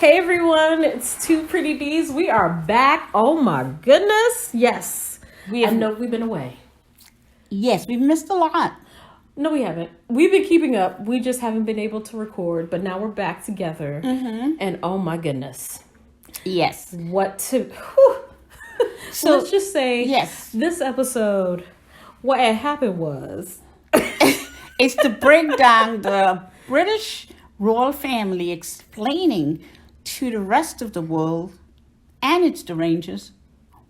Hey everyone, it's Two Pretty D's. We are back. Oh my goodness. Yes. I know we've been away. Yes, we've missed a lot. No, we haven't. We've been keeping up. We just haven't been able to record, but now we're back together. Mm-hmm. And oh my goodness. Yes. So let's just say this episode, what had happened was it's to break down the British royal family explaining to the rest of the world and its derangers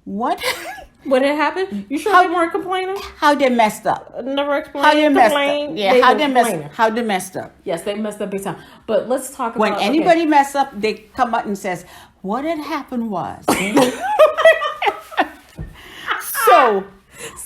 what had happened. You sure they weren't complaining? How they messed up. Never explained. How they messed up. Yeah, how they messed up. Yes, they messed up big time. But let's talk about when anybody mess up, they come up and says, what had happened was. So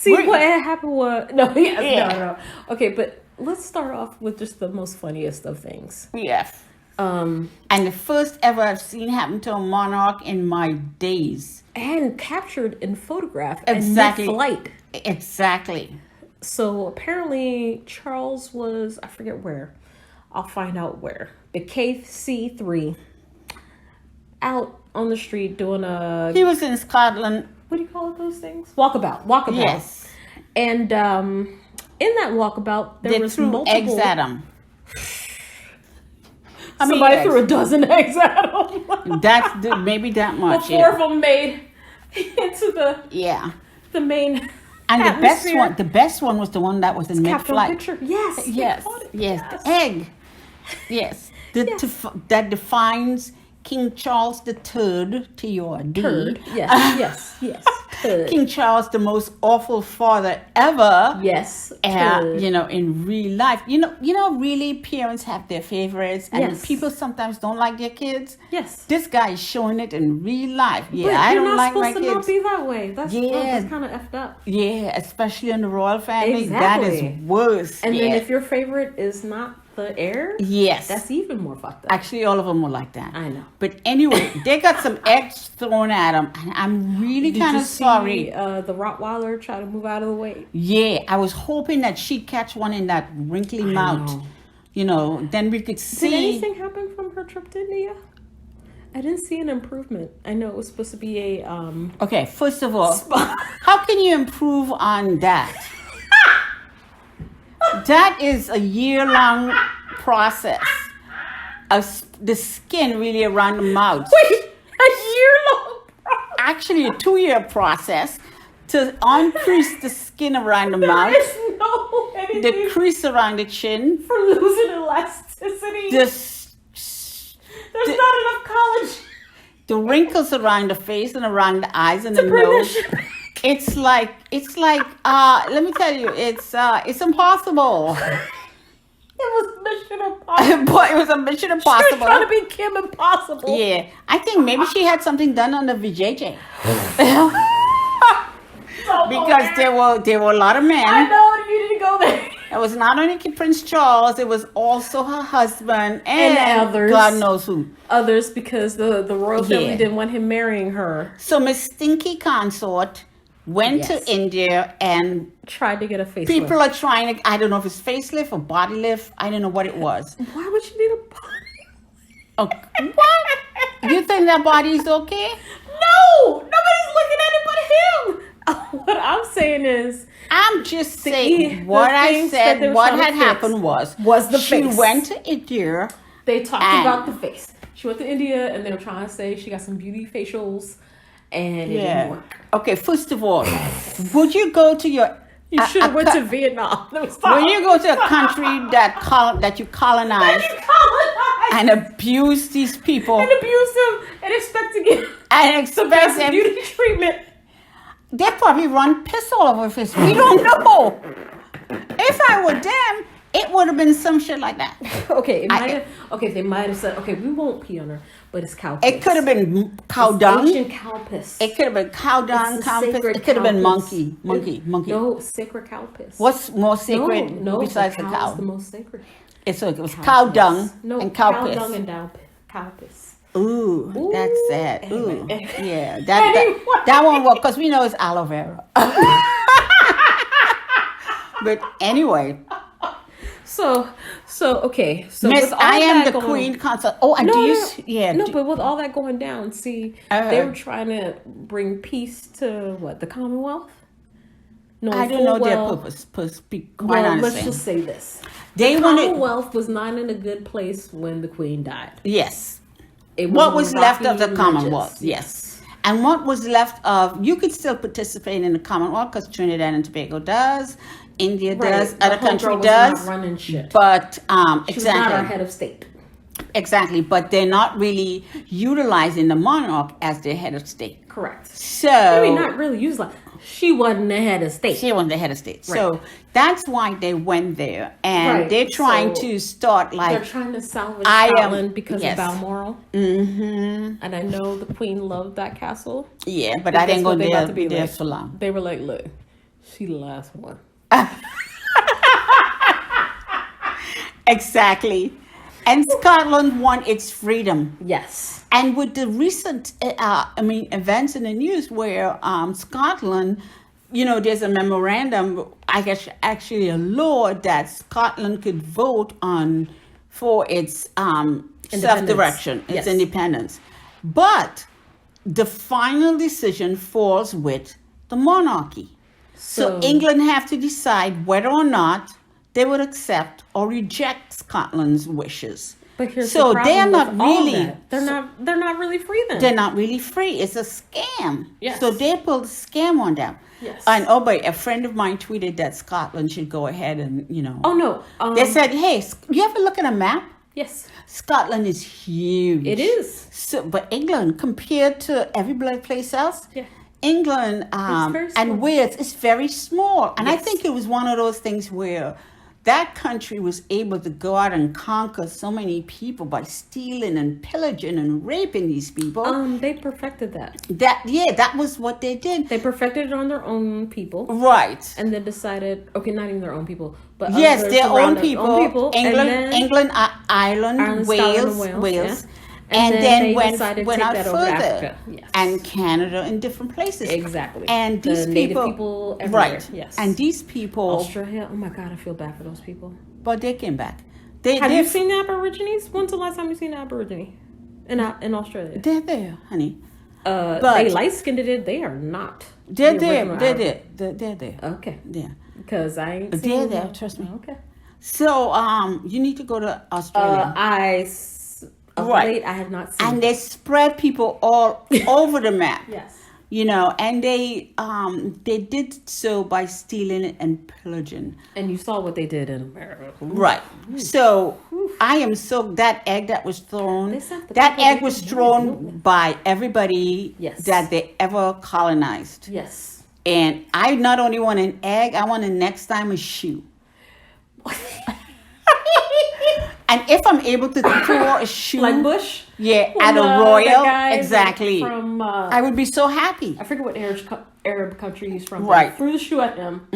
what had happened was no. Okay, but let's start off with just the most funniest of things. Yes. And the first ever I've seen happen to a monarch in my days. And captured in photograph exactly. And flight. Exactly. So apparently Charles was, I forget where. I'll find out where. The KC3 out on the street doing He was in Scotland. What do you call it, those things? Walkabout. Yes. And in that walkabout, there was threw multiple eggs at him. Somebody threw a dozen eggs at him. That's maybe that much. Four of them made into the main. And atmosphere. the best one was the one that was in mid-flight. Yes. The egg. Yes. That defines King Charles III to your D. Turd. Yes. Turd. King Charles, the most awful father ever. Yes. In real life. Really parents have their favorites and people sometimes don't like their kids. Yes. This guy is showing it in real life. Yeah, but I don't like my kids. You're not supposed to not be that way. That's kind of effed up. Yeah, especially in the royal family. Exactly. That is worse. And then if your favorite is not the heir, yes, that's even more fucked up. Actually, all of them were like that. I know. But anyway, they got some eggs thrown at them, and I'm really kind of sorry. The Rottweiler try to move out of the way. Yeah, I was hoping that she'd catch one in that wrinkly mouth. Then we could see. Did anything happen from her trip to India? I didn't see an improvement. I know it was supposed to be a Okay, first of all, how can you improve on that? That is a year-long process. The skin really around the mouth. Wait, a year-long process? Actually, a 2-year process to uncrease the skin around the mouth. The crease around the chin. For losing elasticity. There's not enough collagen. The wrinkles around the face and around the eyes and the nose. It's like let me tell you, it's impossible. It was Mission Impossible. But it was a Mission Impossible. She was trying to be Kim Impossible. Yeah, I think maybe she had something done on the VJJ. Because there were a lot of men. I know, you didn't go there. It was not only Prince Charles, it was also her husband and others. God knows who. Others, because the royal family didn't want him marrying her. So Miss Stinky Consort went to India and tried to get a facelift. People are trying to, I don't know if it's facelift or body lift. I don't know what it was. Why would you need a body lift? Okay. What? You think that body is okay? No! Nobody's looking at it but him! What I'm saying is, I'm just saying what I said. What had happened was the face. She went to India. They talked about the face. She went to India and they were trying to say she got some beauty facials and it didn't work. Okay, first of all, would you go to your... You should have went to Vietnam. When you go to a country that you colonize and abuse these people... And abuse them and expect to get the best beauty treatment. They probably run piss all over his face. We don't know. If I were them, it would have been some shit like that. Okay, they might have said, okay, we won't pee on her, but it's cow piss. It could have been cow dung. Ancient cow piss. It could have been cow dung, cow piss. It could have been monkey. No, sacred cow piss. What's more sacred besides the cow? It's the most sacred. It was cow dung and cow piss. Cow dung and cow piss. Ooh, that's sad. Ooh, yeah, that won't work because we know it's aloe vera. But anyway, So, okay. So Miss, with all I am that the going, queen consort. Oh, and No, do you? no, Yeah. no. But with all that going down, see, they were trying to bring peace to what, the Commonwealth. I Knowing don't full know their well, purpose. To be quite well, honest, let's just say this: they the wanted. Commonwealth was not in a good place when the Queen died. Yes. It was What on was left of the rocky Commonwealth? ledges. Yes. And what was left of, you could still participate in the Commonwealth because Trinidad and Tobago does, India does, Right. other The homegirl country was does. not running shit. But She was not our exactly, head of state. exactly. But they're not really utilizing the monarch as their head of state. Correct. So I mean, not really used like she wasn't the head of state. she wasn't the head of state. Right. So that's why they went there, and Right. they're trying So to start They're like trying to salvage I am- Scotland because yes. of Balmoral, Mm-hmm. and I know the Queen loved that castle. Yeah, but I didn't go they there, about to be there like. for long. They were like, "Look, she the last one." Exactly. And Scotland won its freedom. Yes. And with the recent, events in the news where Scotland, there's a memorandum, I guess actually a law that Scotland could vote on for its self-direction, its Yes. independence. But the final decision falls with the monarchy. So England have to decide whether or not they would accept or reject Scotland's wishes. But here's So the problem they're not with all really- that. They're not really free then. They're not really free. It's a scam. Yes. So they pulled a scam on them. Yes. And a friend of mine tweeted that Scotland should go ahead and, Oh no. they said, hey, you ever look at a map? Yes, Scotland is huge. it is. So, but England, compared to every place else, Yeah. England very small. and Wales is very small. And I Yes. think it was one of those things where that country was able to go out and conquer so many people by stealing and pillaging and raping these people. They perfected that. That was what they did. They perfected it on their own people, Right. and then decided, okay, not even their own people, but Yes, others their around own their people. and then England, Ireland, Ireland, Wales, Scotland, and Wales. yeah. And then then they went decided to went take out that over to further, Africa. Yes. and Canada in different places. Exactly. And The these native people everywhere. right? Yes. And these people, Australia. Oh my God, I feel bad for those people. but they came back. Have you seen the Aborigines? When's the last time you seen an Aborigine in Australia? They're there, honey. But but- they light skinned it. They are not. They're the there. original They're there. Okay. Yeah. Because I ain't They're seen there. them. Trust me. Okay. So you need to go to Australia. Of Right. late, I have not seen. And they spread people all over the map. Yes. And they did so by stealing and pillaging. And you saw what they did in America. Right. So I am so that egg that was thrown. They sent the That people egg they was could thrown use. by everybody Yes. that they ever colonized. Yes. And I not only want an egg, I want the next time a shoe. And if I'm able to throw a shoe, Like Bush. yeah, When, at a that royal, guy exactly, From I would be so happy. I forget what Arab country he's from. but Right. I threw the shoe at him,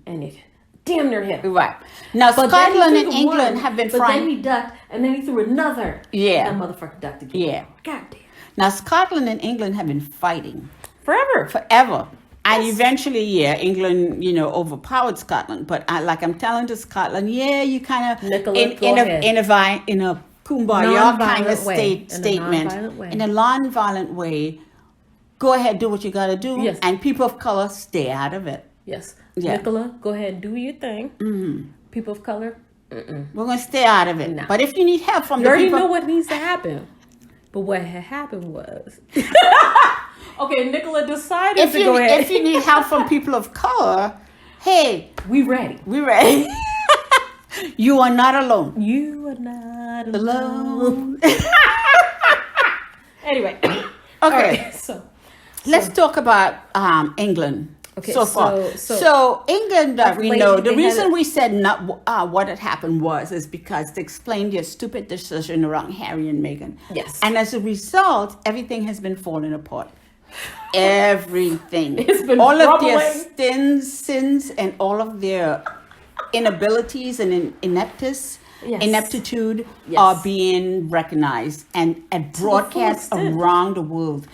and it damn near hit him. Right. Now, But then he Scotland threw and the England one, have been But then frying. he ducked, and then he threw another. Yeah. And that motherfucker ducked again. Yeah. God damn. Now, Scotland and England have been fighting Forever. forever. And Yes. eventually, England, overpowered Scotland. But like I'm telling to Scotland, you kind of Nicola, in go ahead. a kumbaya kind of Non-violent way. statement, In a non-violent way. in a non-violent way. Go ahead, do what you got to do, Yes. and people of color stay out of it. Yes. Yeah. Nicola, go ahead, do your thing. Mm-hmm. People of color. We're gonna stay out of it. No. But if you need help from You the already people, know what needs to happen. But what had happened was, okay, Nicola decided if to you go ahead. if you need help from people of color, hey, We ready. we're ready. You are not alone. You are not alone. Alone. Anyway. Okay. All right, so Let's talk about England. Okay, so far. so- So England, that we lately know, the they reason had- we said not what had happened is because they explained their stupid decision around Harry and Meghan. Yes. And as a result, everything has been falling apart. Everything. It's been all of their crumbling. sins and all of their inabilities and ineptitude Yes. are being recognized and broadcast extent. around the world.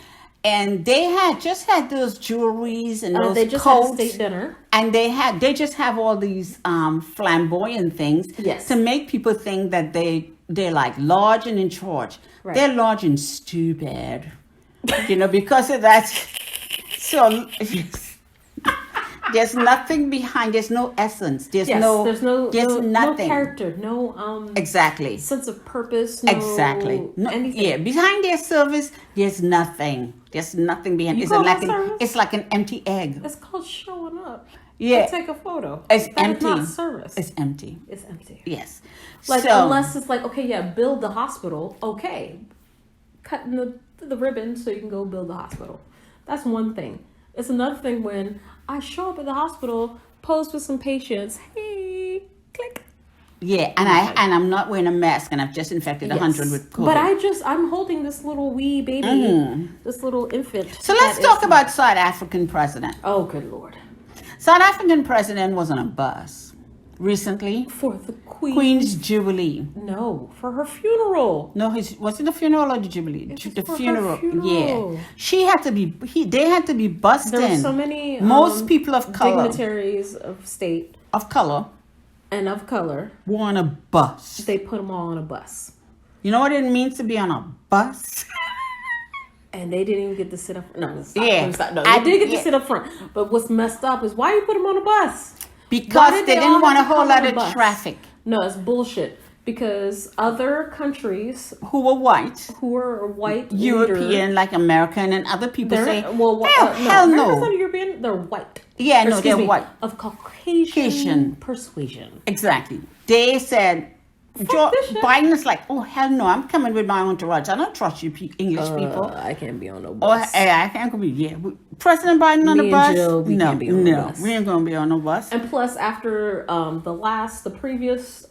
and they had just had those jewelries and those They just had a coats, state dinner. and they just have all these flamboyant things Yes. to make people think that they're like large and in charge. Right. They're large and stupid, because of that. So there's nothing behind. There's no essence. There's Yes, no. there's no nothing. no character, no Exactly. sense of purpose, no Exactly. No, anything. yeah, behind their service, there's nothing. There's nothing behind. You It's call like that service? it's like an empty egg. It's called showing up. Yeah. Take a photo. It's That is empty. not service. It's empty. It's empty. Yes. Like So, unless it's like, okay, yeah, build the hospital. Okay, cutting the ribbon so you can go build the hospital. That's one thing. It's another thing when I show up at the hospital, pose with some patients. Hey, click. yeah, and I'm not wearing a mask, and I've just infected 100 with COVID. But I'm holding this little wee baby, this little infant. So let's that talk is- about South African president. Oh, good Lord. South African president was on a bus recently. For the Queen's Jubilee. No, for her funeral. No, was it the funeral or the Jubilee? It was The for her funeral. funeral. Yeah. She had to be. They had to be bussed There were in. so many Most people of color, dignitaries of state and of color. were on a bus. They put them all on a bus, You know what it means to be on a bus? and they didn't even get to sit up. No, stop, Yeah. let me stop. No, I they did get did- to sit up front. But what's messed up is why you put them on a bus? Why Because did they all didn't want a have to whole come on lot a of bus? traffic. No, it's bullshit. Because other countries Who were white, who are white, European, like American, and other people say, well, hell Americans no. are European. They're white. Yeah, Or, no, excuse they're me, white. of Caucasian Caucasian. persuasion. Exactly. They said, this shit. Biden is like, oh, hell no, I'm coming with my entourage. I don't trust you English people. I can't be on no Or, bus. I can't be, President Biden on Me the and bus? Jill, we no, can't be on the no, bus. we ain't going to be on no bus. And plus, after the previous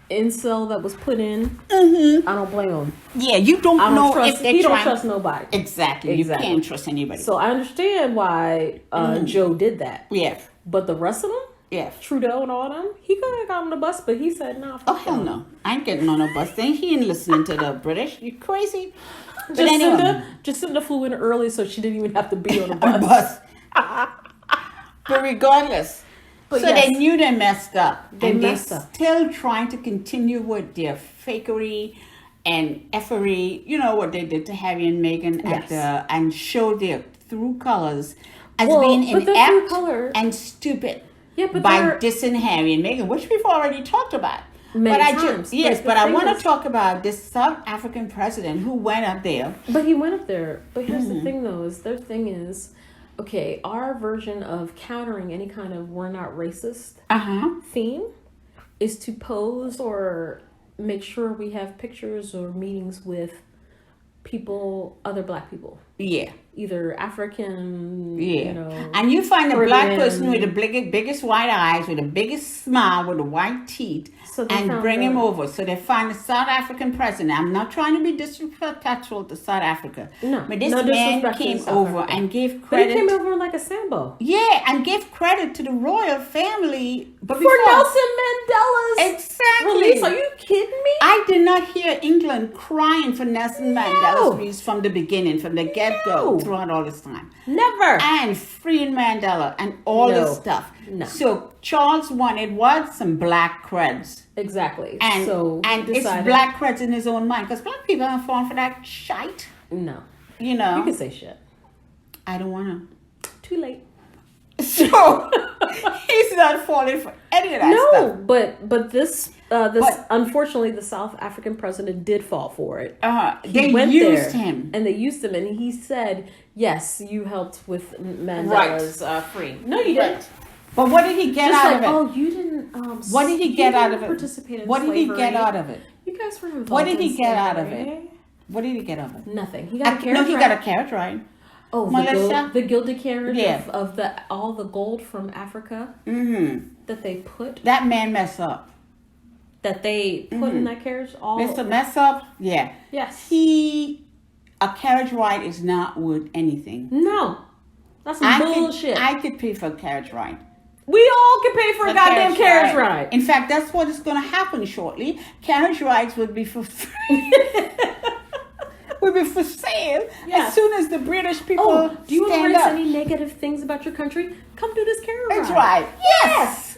incel that was put in, I don't blame him. Yeah, you don't I don't know trust. if they're He don't trying. trust nobody. Exactly. You can't trust anybody. So I understand why Joe did that. yeah, But the rest of them, yeah. Trudeau and all them, he could have got on the bus, but he said, "Nah, Oh, fuck hell y'all." no. I ain't getting on no bus thing. He ain't listening to the British. You crazy? But Jacinda flew in early, so she didn't even have to be on a on a bus. bus. But regardless. But so yes. they knew they messed up. They and messed they're up. still trying to continue with their fakery and effery. You know what they did to Harry and Meghan Yes. and show their true colors as Well, being but their true inept color- and stupid. Yeah, but by they're- dissing Harry and Meghan, which we've already talked about. Many but times. yes, But but the I thing want is- to talk about this South African president who went up there. But he went up there. But here's Mm-hmm. the thing, though, is their thing is, okay, our version of countering any kind of "we're not racist" theme is to pose or make sure we have pictures or meetings with other black people, Yeah. either African, Yeah. And you find a black Caribbean. person with the biggest white eyes, with the biggest smile, with the white teeth, So they and found bring him the- over. So they find a South African president. I'm not trying to be disrespectful to South Africa. No, But this no man disrespect to came South over Africa. and gave But he credit. came over like a Sambo. Yeah, and gave credit to the royal family. But For before- Nelson Mandela's Exactly. release. Are you kidding me? I did not hear England crying for Nelson Mandela's release from the beginning, from the get-go, No. throughout all this time. Never. And freeing Mandela and all No. this stuff. No. So Charles wanted some black creds. Exactly. And, so and he it's decided, black creds in his own mind. Because black people aren't falling for that shite. No. You know. You can say shit. I don't want to. Too late. So he's not falling for any of that No, stuff. but this But- unfortunately the South African president did fall for it. They went used there, him. and they used him, and he said, "Yes, you helped with Mandela's free." No, you didn't. Right. But what did he get Just out like, of it? oh, you didn't. What did he get out of it? Participate in What did he slavery. get out of it? You guys were involved. What did he in get out of slavery. it? What did he get out of it? Nothing. He got a No, carriage he ride. got a carriage ride. Oh, Melissa? the gilded carriage Yeah. of all the gold from Africa that they put That man messed up. in that carriage. All Mr. Mess up? Yeah. yes. A carriage ride is not worth anything. No, that's some bullshit. I could pay for a carriage ride. We all can pay for a goddamn carriage ride. In fact, that's what is going to happen shortly. Carriage rides would be for free. will be for sale Yes. as soon as the British people Oh, do you want to stand erase up. any negative things about your country? Come do this carriage That's ride. right. Yes.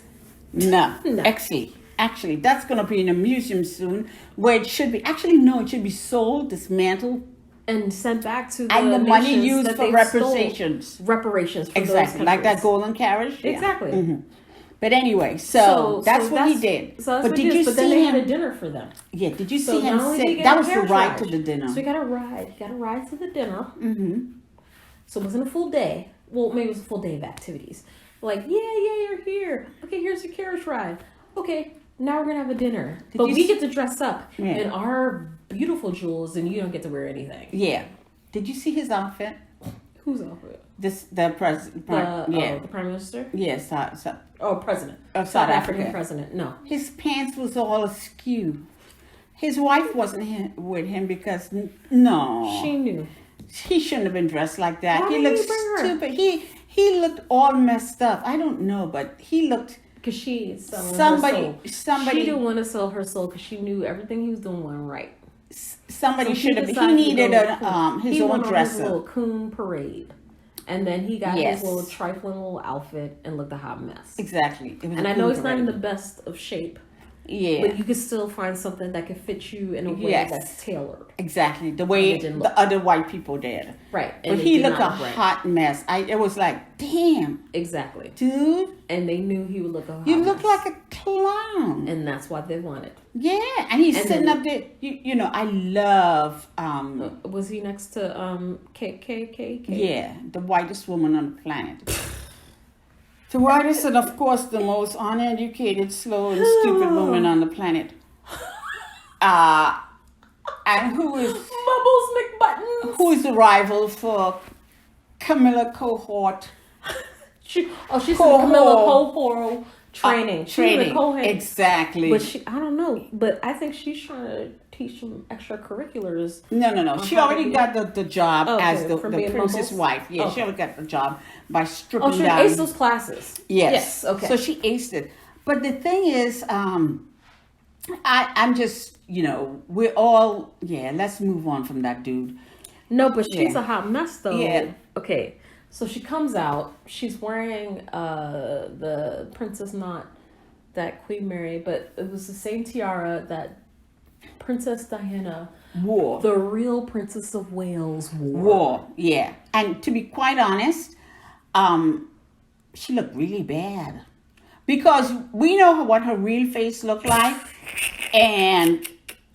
No. No. Actually, that's going to be in a museum soon, where it should be. Actually, no, it should be sold, dismantled, And sent back to the and the money nations used that for they reparations. stole. Reparations for Exactly, those like that countries. golden carriage. Yeah. Exactly. Mhm. But anyway, so that's what he did. So that's but what did he did. you But then see they him? had a dinner for them. Yeah, did you So see him not only did he say get that a was the carriage ride ride, to the dinner? So he got a ride. He got a ride to the dinner. Mm-hmm. So it wasn't a full day. Well, maybe it was a full day of activities. Like, yeah, you're here. Okay, here's your carriage ride. Okay, now we're gonna have a dinner. But you we s- get to dress up Yeah. in our beautiful jewels, and you don't get to wear anything. Yeah. Did you see his outfit? Who's outfit? The president. The prime minister. Yes. President Of South South African Africa. president. No, His pants was all askew. His wife wasn't with him because no, she knew. he shouldn't have been dressed like that. Why He didn't looked you bring her? stupid. He looked all messed up. I don't know, but he looked. Because she selling Somebody- her soul. somebody- She didn't want to sell her soul because she knew everything he was doing wasn't right. Somebody So should have. He decided to needed go coon. his he own went on his little dresser. coon parade, and then he got Yes. his little trifling little outfit and looked a hot mess. Exactly. It was And a I know coon he's not in the parade. best of shape, Yeah. but you can still find something that can fit you in a way Yes. that's tailored. Exactly, the way it didn't the look- other white people did. Right. But And it he did looked a not look right. hot mess. It was like, damn, Exactly. dude, And they knew he would look a hot you look mess. like a clown. And that's what they wanted. Yeah, and he's And sitting then- up there. You know, I love, Was he next to KKK? yeah, the whitest woman on the planet. The whitest and, of course, the most uneducated, slow, and stupid woman on the planet. And who is Bubbles McButtons. the rival for Camilla Cohort? She's in Cohort. Camilla Cohort training. She's in the Cohort. Exactly. But I don't know. But I think she's trying to teach some extracurriculars. No. She how to already be- got the job Okay, as the from being princess Bubbles? wife. Yeah, Okay. she already got the job by stripping Oh, she down. aced those classes. Yes. Okay. So she aced it. But the thing is, I'm just, we're all, let's move on from that dude. No, but she's Yeah. a hot mess though. Yeah. Okay. So she comes out. She's wearing the princess, not that Queen Mary, but it was the same tiara that Princess Diana, War. the real Princess of Wales, wore. Yeah. And to be quite honest, she looked really bad. Because we know what her real face looked like. And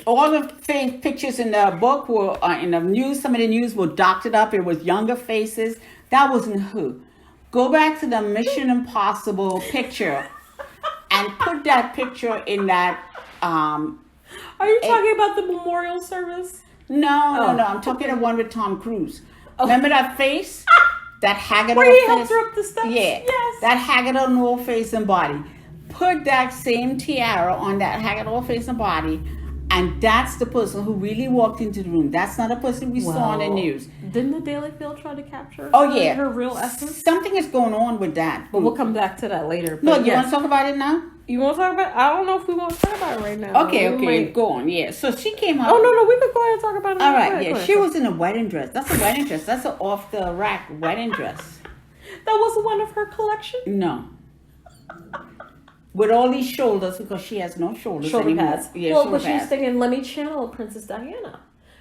all the pictures in the book were in the news. Some of the news were doctored up. It was younger faces. That wasn't who. Go back to the Mission Impossible picture and put that picture in that. Are you talking about the memorial service? No. I'm talking the one with Tom Cruise. Remember that face? That haggard Where old he face. helped her up the steps? Yeah. Yes. That haggard old face and body. Put that same tiara on that haggard old face and body, and that's the person who really walked into the room. That's not a person we saw on the news. Didn't the Daily Field try to capture her real essence? Something is going on with that. But we'll come back to that later. No, But you yes. want to talk about it now? You want to talk about it? I don't know if we want to talk about it right now. Okay, We might- go on. Yeah. So she came out. Oh, no, we could go ahead and talk about it. All Go right, ahead, yeah. go ahead, She go was in a wedding dress. That's a wedding dress. That's an off the rack wedding dress. ahead. That was one of her collection? No. With all these shoulders, because she has no shoulders Shoulder anymore. pads. Yeah, Well, shoulder but she was pads. thinking, let me channel Princess Diana.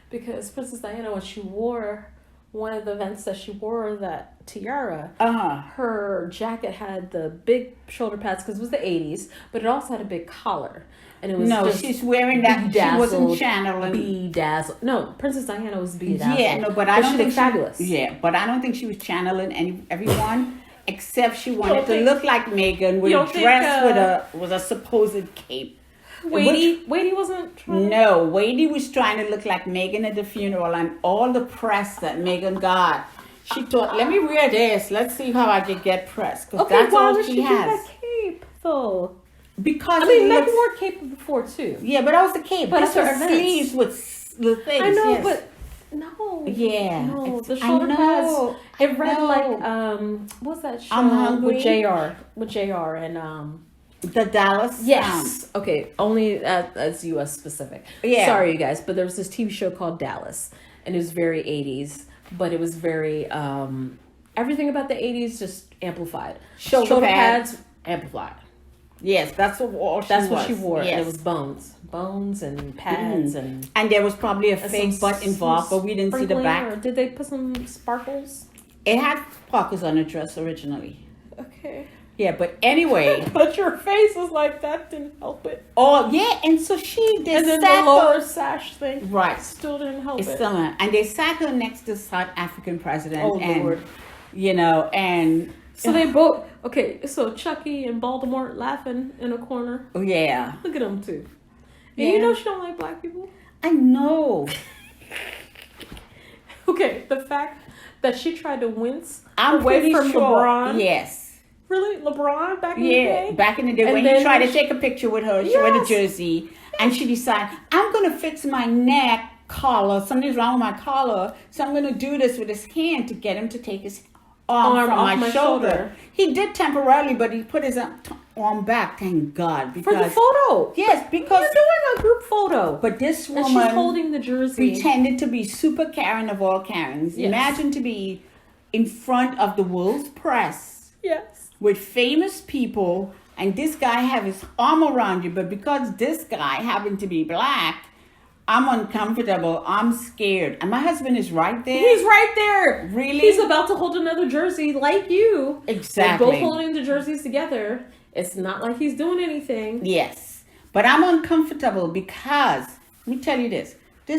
Because Princess Diana, when she wore one of the events that she wore that tiara, her jacket had the big shoulder pads because it was the 80s, but it also had a big collar. And it was No, just she's wearing that. She wasn't channeling. Bedazzled. No, Princess Diana was bedazzled. Yeah, no, but I don't she think looked fabulous. Yeah, but I don't think she was channeling everyone, except she wanted to think- look like Meghan with you a don't think, dress with a supposed cape. Wadey wasn't trying. No, Wadey was trying to look like Meghan at the funeral, and all the press that Meghan got. She thought, let me wear this. Let's see how I can get press, because Okay, that's why all would she she has. do that cape though? Because I mean, it Meghan looks- wore cape before too. Yeah, but that was the cape. But That's it's her her events. sleeves with the things. I know, yes. but no. Yeah, No, it's- the I shoulder know, pads. It read know. like what's that show I'm Hungry. with JR and The Dallas. yes. Okay, only that's US specific. Yeah. Sorry, you guys, but there was this TV show called Dallas, and it was very 80s, but it was very everything about the 80s just amplified. Shoulder pads amplified. Yes, that's what she wore. Yes. And it was bones and pads and there was probably a fake butt involved, but we didn't see the back. Or did they put some sparkles? It had sparkles on the dress originally. Okay. Yeah, but anyway. But your face was like that didn't help it. Oh yeah, and so she did. And then the lower sash thing, right, still didn't help it. Still not. And they sat her next to South African president. Oh Lord. And so they both so Chucky and Baltimore laughing in a corner. Oh yeah. Look at them too. And you know she don't like black people. I know. Okay, the fact that she tried to wince I'm away from LeBron. Yes. Really? LeBron back in the day? Back in the day, when he tried to take a picture with her, she wore the jersey, and she decided, I'm going to fix my neck collar. Something's wrong with my collar, so I'm going to do this with his hand to get him to take his arm from my shoulder. He did temporarily, but he put his arm back, thank God. For the photo. Yes, because... You're doing a group photo. But this woman... And she's holding the jersey. Pretended to be super Karen of all Karens. Yes. Imagine to be in front of the world's press. Yes. With famous people, and this guy have his arm around you, but because this guy happened to be black, I'm uncomfortable, I'm scared. And my husband is right there. He's right there. Really? He's about to hold another jersey like you. Exactly. They're both holding the jerseys together. It's not like he's doing anything. Yes. But I'm uncomfortable because, let me tell you this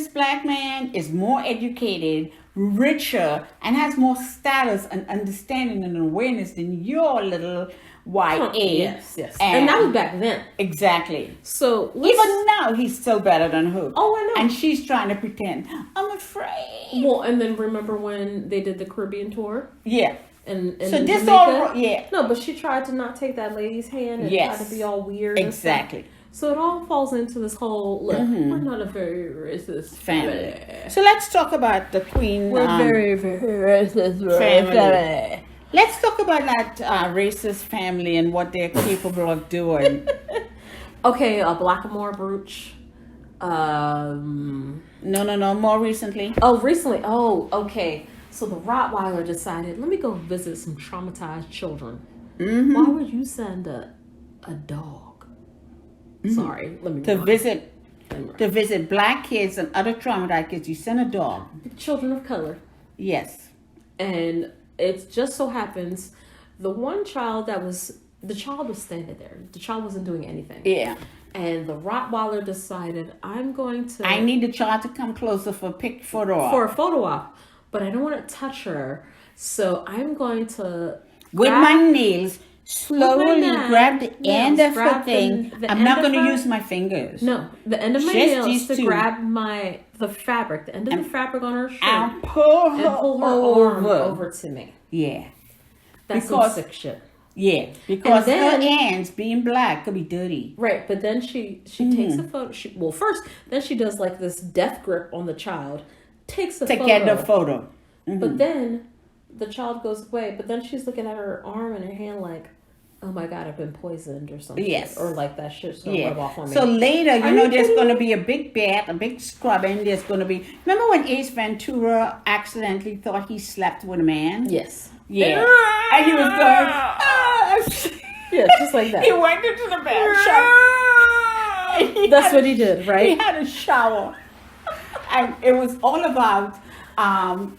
black man is more educated, richer, and has more status and understanding and awareness than your little white Yes. And that was back then. Exactly. So even now, he's still better than her. Oh, I know. And she's trying to pretend, I'm afraid. Well, and then remember when they did the Caribbean tour? Yeah. And so this Jamaica? all, yeah. No, but she tried to not take that lady's hand and try to be all weird. Exactly. So it all falls into this whole, look, we're not a very racist family. So let's talk about the Queen. We're very, very racist family. Let's talk about that racist family and what they're capable of doing. Okay, a Blackamoor brooch. No, more recently. Oh, recently. Oh, okay. So the Rottweiler decided, let me go visit some traumatized children. Mm-hmm. Why would you send a dog? Sorry, let me to visit black kids and other traumatized kids. You send a dog. Children of color. Yes. And it just so happens the child was standing there. The child wasn't doing anything. Yeah. And the Rottweiler decided, I need the child to come closer for a photo op. But I don't want to touch her. So I'm going to with my nails slowly grab the end of her thing. I'm not going to use my fingers. No, the end of my nails to grab the fabric, the end of the fabric on her shirt, and pull her arm over to me. Yeah, that's some sick shit. Yeah, because her hands, being black, could be dirty. Right, but then she takes a photo. Then she does like this death grip on the child, takes a photo. To get the photo. Mm-hmm. But then the child goes away, but then she's looking at her arm and her hand like, oh my God, I've been poisoned or something. Yes. Or like that shit's going to rub off on me. So later, there's going to be a big bath, a big scrubbing. There's going to be... Remember when Ace Ventura accidentally thought he slept with a man? Yes. Yeah. And he was going... Yeah, just like that. He went into the bathroom. That's what he did, right? He had a shower. And it was all about... Right,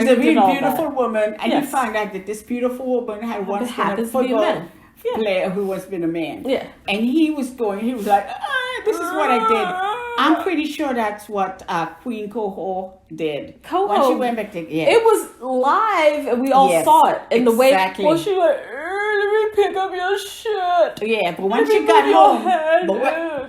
he's a really beautiful woman, and you find out that this beautiful woman had once been a football player who once been a man. Yeah. And he was like, this is what I did. I'm pretty sure that's what Queen Coho did. When she went back to, it was live, and we all saw it. And the way, well, she like, let me pick up your shit. Yeah, but when she got home,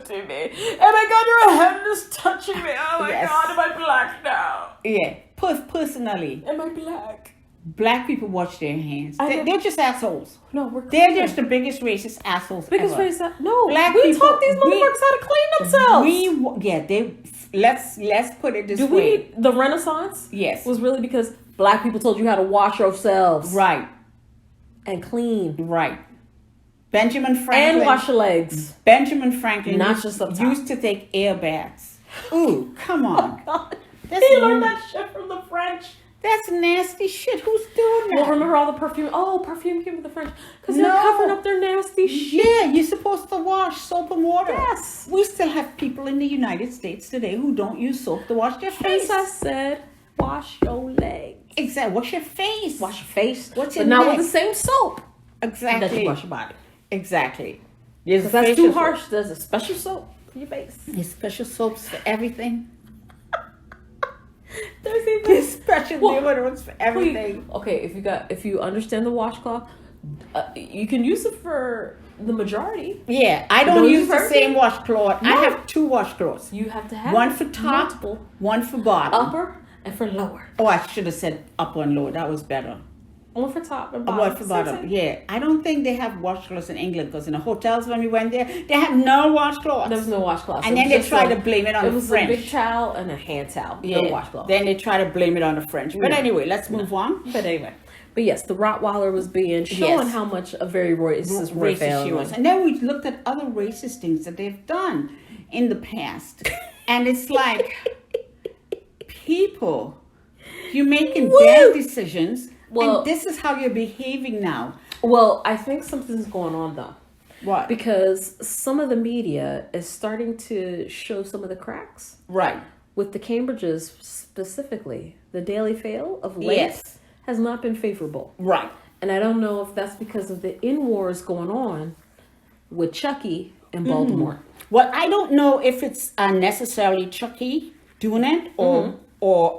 to me. Oh my God, your hand is touching me. Oh my God, am I black now? Yeah, personally. Am I black? Black people wash their hands. They're just assholes. No, they're just the biggest racist assholes ever. No, black we people, taught these motherfuckers how to clean themselves. Let's put it this way. The Renaissance was really because black people told you how to wash yourselves. Right. And clean. Right. Benjamin And Franklin. wash your legs. Benjamin Franklin Not just up top. used to take air baths. Ooh, come on. God. That's He learned really- that shit from the French. That's nasty shit. Who's doing that? Well, remember all the perfume? Oh, perfume came from the French. Because they're No. covering up their nasty shit. Yeah, you're supposed to wash soap and water. Yes. We still have people in the United States today who don't use soap to wash their face. As I said, wash your legs. Exactly. Wash your face. Wash your face. What's but your not neck? with the same soap that Exactly. you wash your body. Exactly. There's Because that's facial too soap. harsh. There's a special soap for your face. There's special soaps for everything. There's even There's special Well, deodorants for everything. Okay, if you understand the washcloth, you can use it for the majority. Yeah, I don't Don't use use the everything? same washcloth. No. I have two washcloths. You have to have One for top, multiple, one for bottom. upper and for lower. Oh, I should have said upper and lower. That was better. One for top and bottom. One for bottom. Yeah, I don't think they have washcloths in England because in the hotels when we went there, they had no washcloths. There was no washcloth. And then they try to blame it on It the was French. a big towel and a hand towel. Yeah. No washcloth. Then they try to blame it on the French. But No. anyway, let's move on. But anyway. But yes, the Rottweiler was being showing how much a very racist Racist she was. And then we looked at other racist things that they've done in the past. And it's like, people, you're making bad decisions. Well- and this is how you're behaving now. Well, I think something's going on though. What? Because some of the media is starting to show some of the cracks Right. with the Cambridges specifically. The Daily Fail of late Yes. has not been favorable. Right. And I don't know if that's because of the in-wars going on with Chucky in Baltimore. Well, I don't know if it's necessarily Chucky doing it or But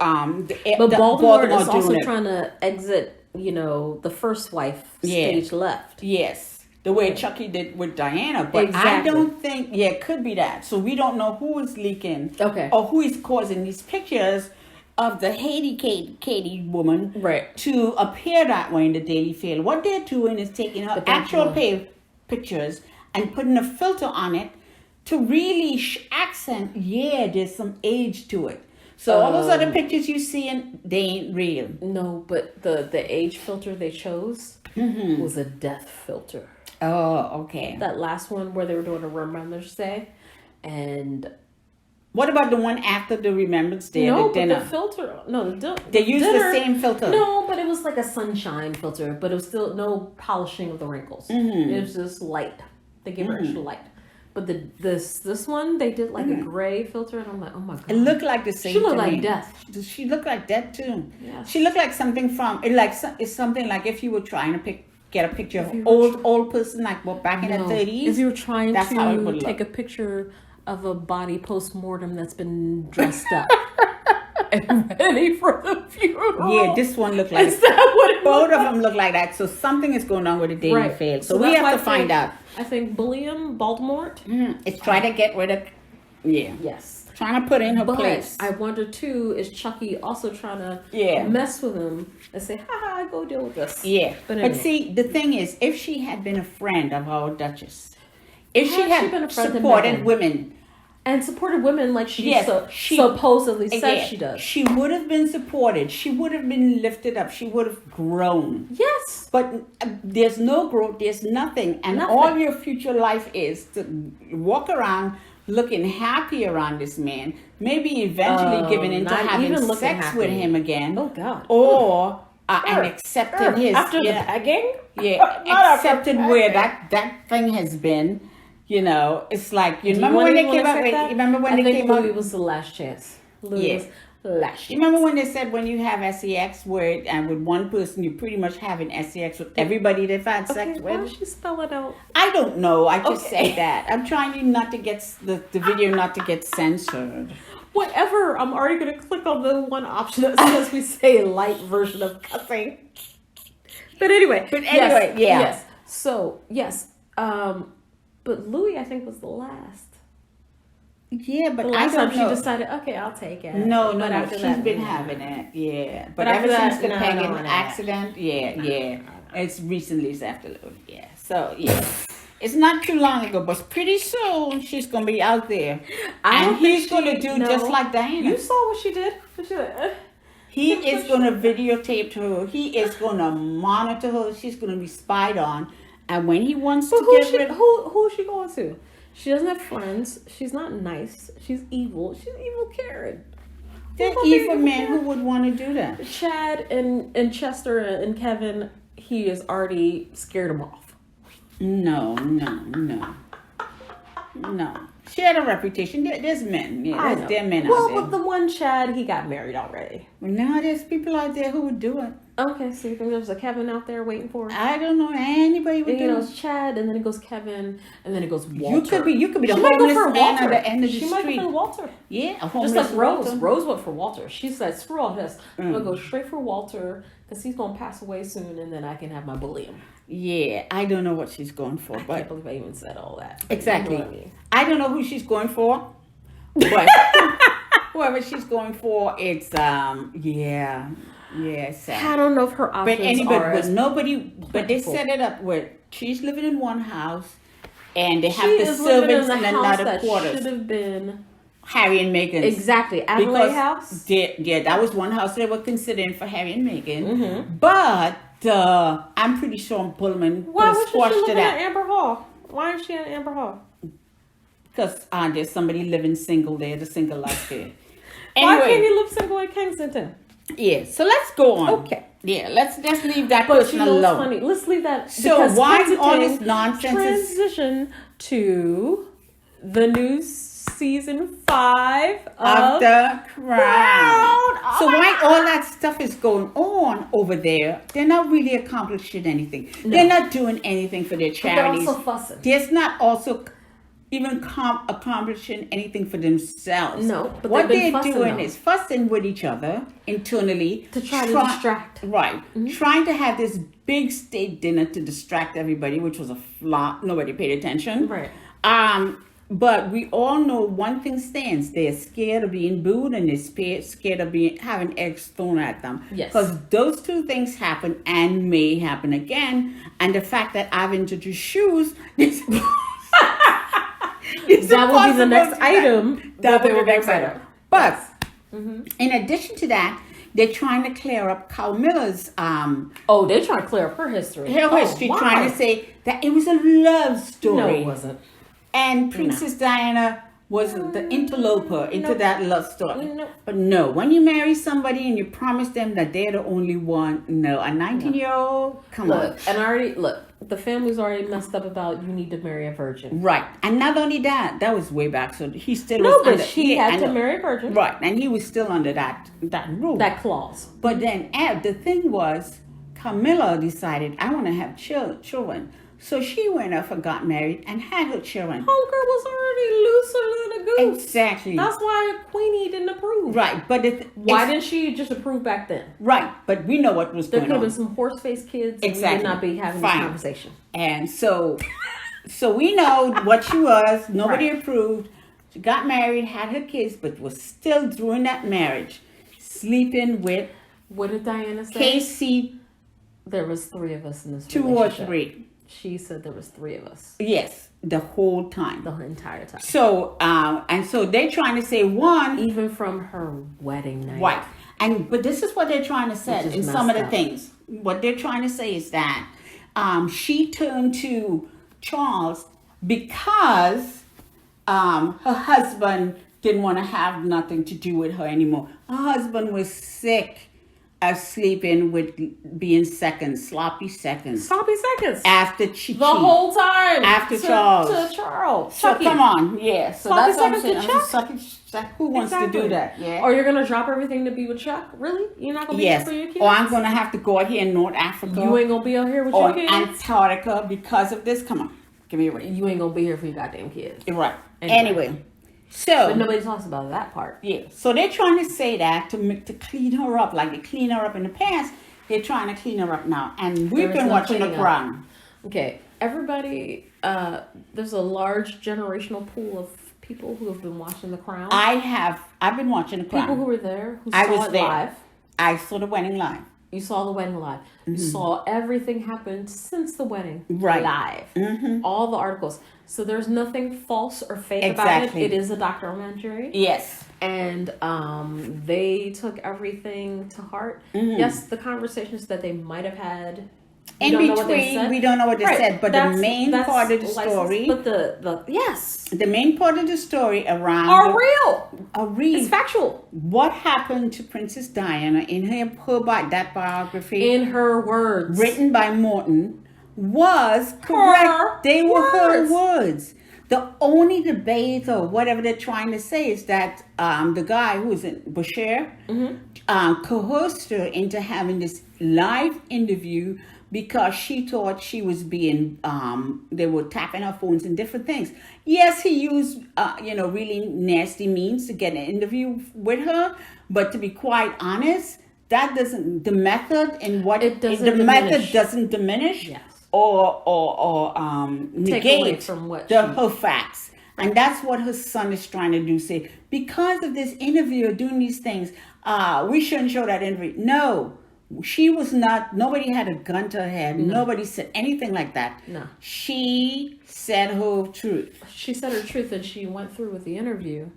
Baltimore is doing also it. trying to exit, the first wife Yeah. stage left. Yes, the way Chucky did with Diana. But I Exactly. don't think, it could be that. So we don't know who is leaking Okay. or who is causing these pictures of the Haiti Katie woman Right. to appear that way in the Daily Fail. What they're doing is taking her But that's actual wrong. pictures and putting a filter on it to really accent, there's some age to it. So all those other pictures you see, they ain't real. No, but the age filter they chose was a death filter. Oh, okay. That last one where they were doing a Remembrance Day, and What about the one after the Remembrance Day, no, the but dinner? the filter, no, They used the dinner- same filter. No, but it was like a sunshine filter, but it was still no polishing of the wrinkles. It was just light. They gave her extra light. But this one they did like a gray filter, and I'm like, oh my god, It looked like the same. she looked to like me. death. She looked like death too. Yes. She looked like something from it's something like if you were trying to get a picture of you old person like back in the No. 30s. If you were trying that's how it to would take a look. picture of a body post-mortem that's been dressed up and ready for the funeral. Yeah, this one looked like Is that what it both looked of them look like that. So something is going on with the Daily Right. Fail. So, So we that's have why to I find think- out. I think Bullion, Baltimore. It's trying to get rid of. Yeah. Yes. Trying to put in her But place. I wonder too, is Chucky also trying to Yeah. mess with him and say, ha, go deal with this. Yeah, But but anyway. see, the thing is, if she had been a friend of our Duchess, if she Had she been a had friend of supported Meghan? women, And supported women like she, Yes, she- supposedly says again, she does. she would have been supported. She would have been lifted up. She would have grown. Yes. But there's no growth. There's nothing, and Nothing. all your future life is to walk around looking happy around this man. Maybe eventually giving into not having even looking sex happy. with him again. Oh, God. Or and accepting his After the yeah, pegging? yeah, Not after accepting pegging. where that thing has been. It's like you Do remember want when they anyone came to out. say that? Remember when I they think came Louis out. was the last chance. Louis Yeah. was the last chance. You remember when they said when you have sex where and with one person you pretty much having sex with everybody they've had sex Okay, why with? don't you spell it out? I don't know. I just Okay. say that. I'm trying you not to get the video not to get censored. Whatever. I'm already going to click on the one option that says we say a light version of cussing. But anyway. yeah. Yes. So, yes. But Louis, I think, was the last. Yeah, but The I last don't time know. she decided, okay, I'll take it. No, But after she's that, been no. having it, yeah. But But ever after that, since the no, pegging no. accident, yeah. It's recently it's after Louis, yeah. So, yeah. It's not too long ago, but pretty soon she's going to be out there. I don't And he's think going to do just like Diana. You saw what she did? He is going to videotape her. He is going to monitor her. She's going to be spied on. And when he wants But to get rid of... who is she going to? She doesn't have friends. She's not nice. She's evil. She's evil Karen. That evil man who would want to do that. Chad and Chester and Kevin, he has already scared them off. No. She had a reputation. There's men. Yeah, there are men out there. Well, but the one Chad, he got married already. Well, now there's people out there who would do it. Okay, so you think there's a Kevin out there waiting for her? I don't know anybody would do it. It's Chad, and then it goes Kevin, and then it goes Walter. You could be the homeless man on the end of the street. She might go for Walter. Yeah, a homeless just like Rose. Walter. Rose went for Walter. She said, "Screw all this. I'm gonna go straight for Walter because he's gonna pass away soon, and then I can have my bullion." Yeah, I don't know what she's going for, I can't believe I even said all that. Exactly. You know what I mean? I don't know who she's going for, but whoever she's going for, it's sad. I don't know if her options but they set it up where she's living in one house, and they have the servants in another quarters. Should have been Harry and Meghan. Exactly, Adelaide house. That was one house they were considering for Harry and Meghan, Mm-hmm. but I'm pretty sure Pullman Why was was she squashed to living that. at Amber Hall? Why is she at Amber Hall? Because there's somebody living single there, the single life there. Why can't you live single in Kensington? Yeah, so let's go on. Okay. Yeah, let's just leave that But person you know alone. what's funny? Let's leave that. So why all this nonsense is... Transition to the new season 5 of the Crown. So why God. all that stuff is going on over there? They're not really accomplishing anything. No. They're not doing anything for their charities. They're also fussing. They're not also even accomplishing anything for themselves. No, but what they're fussing doing is fussing with each other internally to try to distract. Right, trying to have this big state dinner to distract everybody, which was a flop. Nobody paid attention. Right. But we all know one thing stands: they're scared of being booed, and they're scared of having eggs thrown at them. Yes. Because those two things happen and may happen again. And the fact that I've introduced shoes is that will be the next item. That will be the next item. But in addition to that, they're trying to clear up Camilla's they're trying to clear up her history. Trying to say that it was a love story. No, it wasn't. And Princess Diana was the interloper into that love story. No. But no, when you marry somebody and you promise them that they're the only one, no, a 19-year-old, come on. And the family's already messed up about you need to marry a virgin. Right. And not only that was way back, so he still was under... but she had to marry a virgin. Right, and he was still under that rule. That clause. But then the thing was, Camilla decided, I want to have children. So she went off and got married and had her children. Homegirl was already looser than a goose. Exactly. That's why Queenie didn't approve. Right, but why didn't she just approve back then? Right, but we know what was going on. There could have been some horse-faced kids. Exactly. And we would not be having this conversation. And so we know what she was. Nobody approved. She got married, had her kids, but was still during that marriage sleeping with. What did Diana say? Casey. There was 3 of us in this 2 or 3. She said there was 3 of us. Yes, the whole time. The entire time. So, and so they're trying to say one. Even from her wedding night. Right. But this is what they're trying to say in some of the things. What they're trying to say is that she turned to Charles because her husband didn't want to have nothing to do with her anymore. Her husband was sick of sleeping with being sloppy seconds. Sloppy seconds. After Chi-Chi. The whole time. Charles. To Charles. So come on. Yeah. So sloppy that's what I'm seconds saying. Who wants to do that? Yeah. Or you're going to drop everything to be with Chuck? Really? You're not going to be here for your kids? Or I'm going to have to go out here in North Africa. You ain't going to be out here with your kids? Or Antarctica because of this. Come on. Give me a ring. You ain't going to be here for your goddamn kids. Right. Anyway. So, but nobody talks about that part. Yeah. So they're trying to say that to clean her up, like they cleaned her up in the past. They're trying to clean her up now, and we've been watching The Crown. Okay, everybody. There's a large generational pool of people who have been watching The Crown. I've been watching The Crown. People who were there, who saw it live. I saw the wedding live. You saw the wedding live. You saw everything happen since the wedding live. All the articles. So there's nothing false or fake about it. It is a documentary. Yes. And they took everything to heart. Yes, the conversations that they might have had We In don't know what they between, said. we don't know what they Right. said, but the main part of the licensed, story, but the yes, the main part of the story around are real. It's real. factual. What happened to Princess Diana in that biography, In her words, written by Morton, was correct. They were her words. The only debate or whatever they're trying to say is that the guy who was in Bashir coerced her into having this live interview because she thought she was being, they were tapping her phones and different things. Yes, he used, really nasty means to get an interview with her. But to be quite honest, that doesn't, the method and what, method doesn't diminish or negate from what her facts. And that's what her son is trying to do. Say, because of this interview or doing these things, we shouldn't show that interview. No. She was not, nobody had a gun to her head. No. Nobody said anything like that. No. She said her truth. She said her truth, and she went through with the interview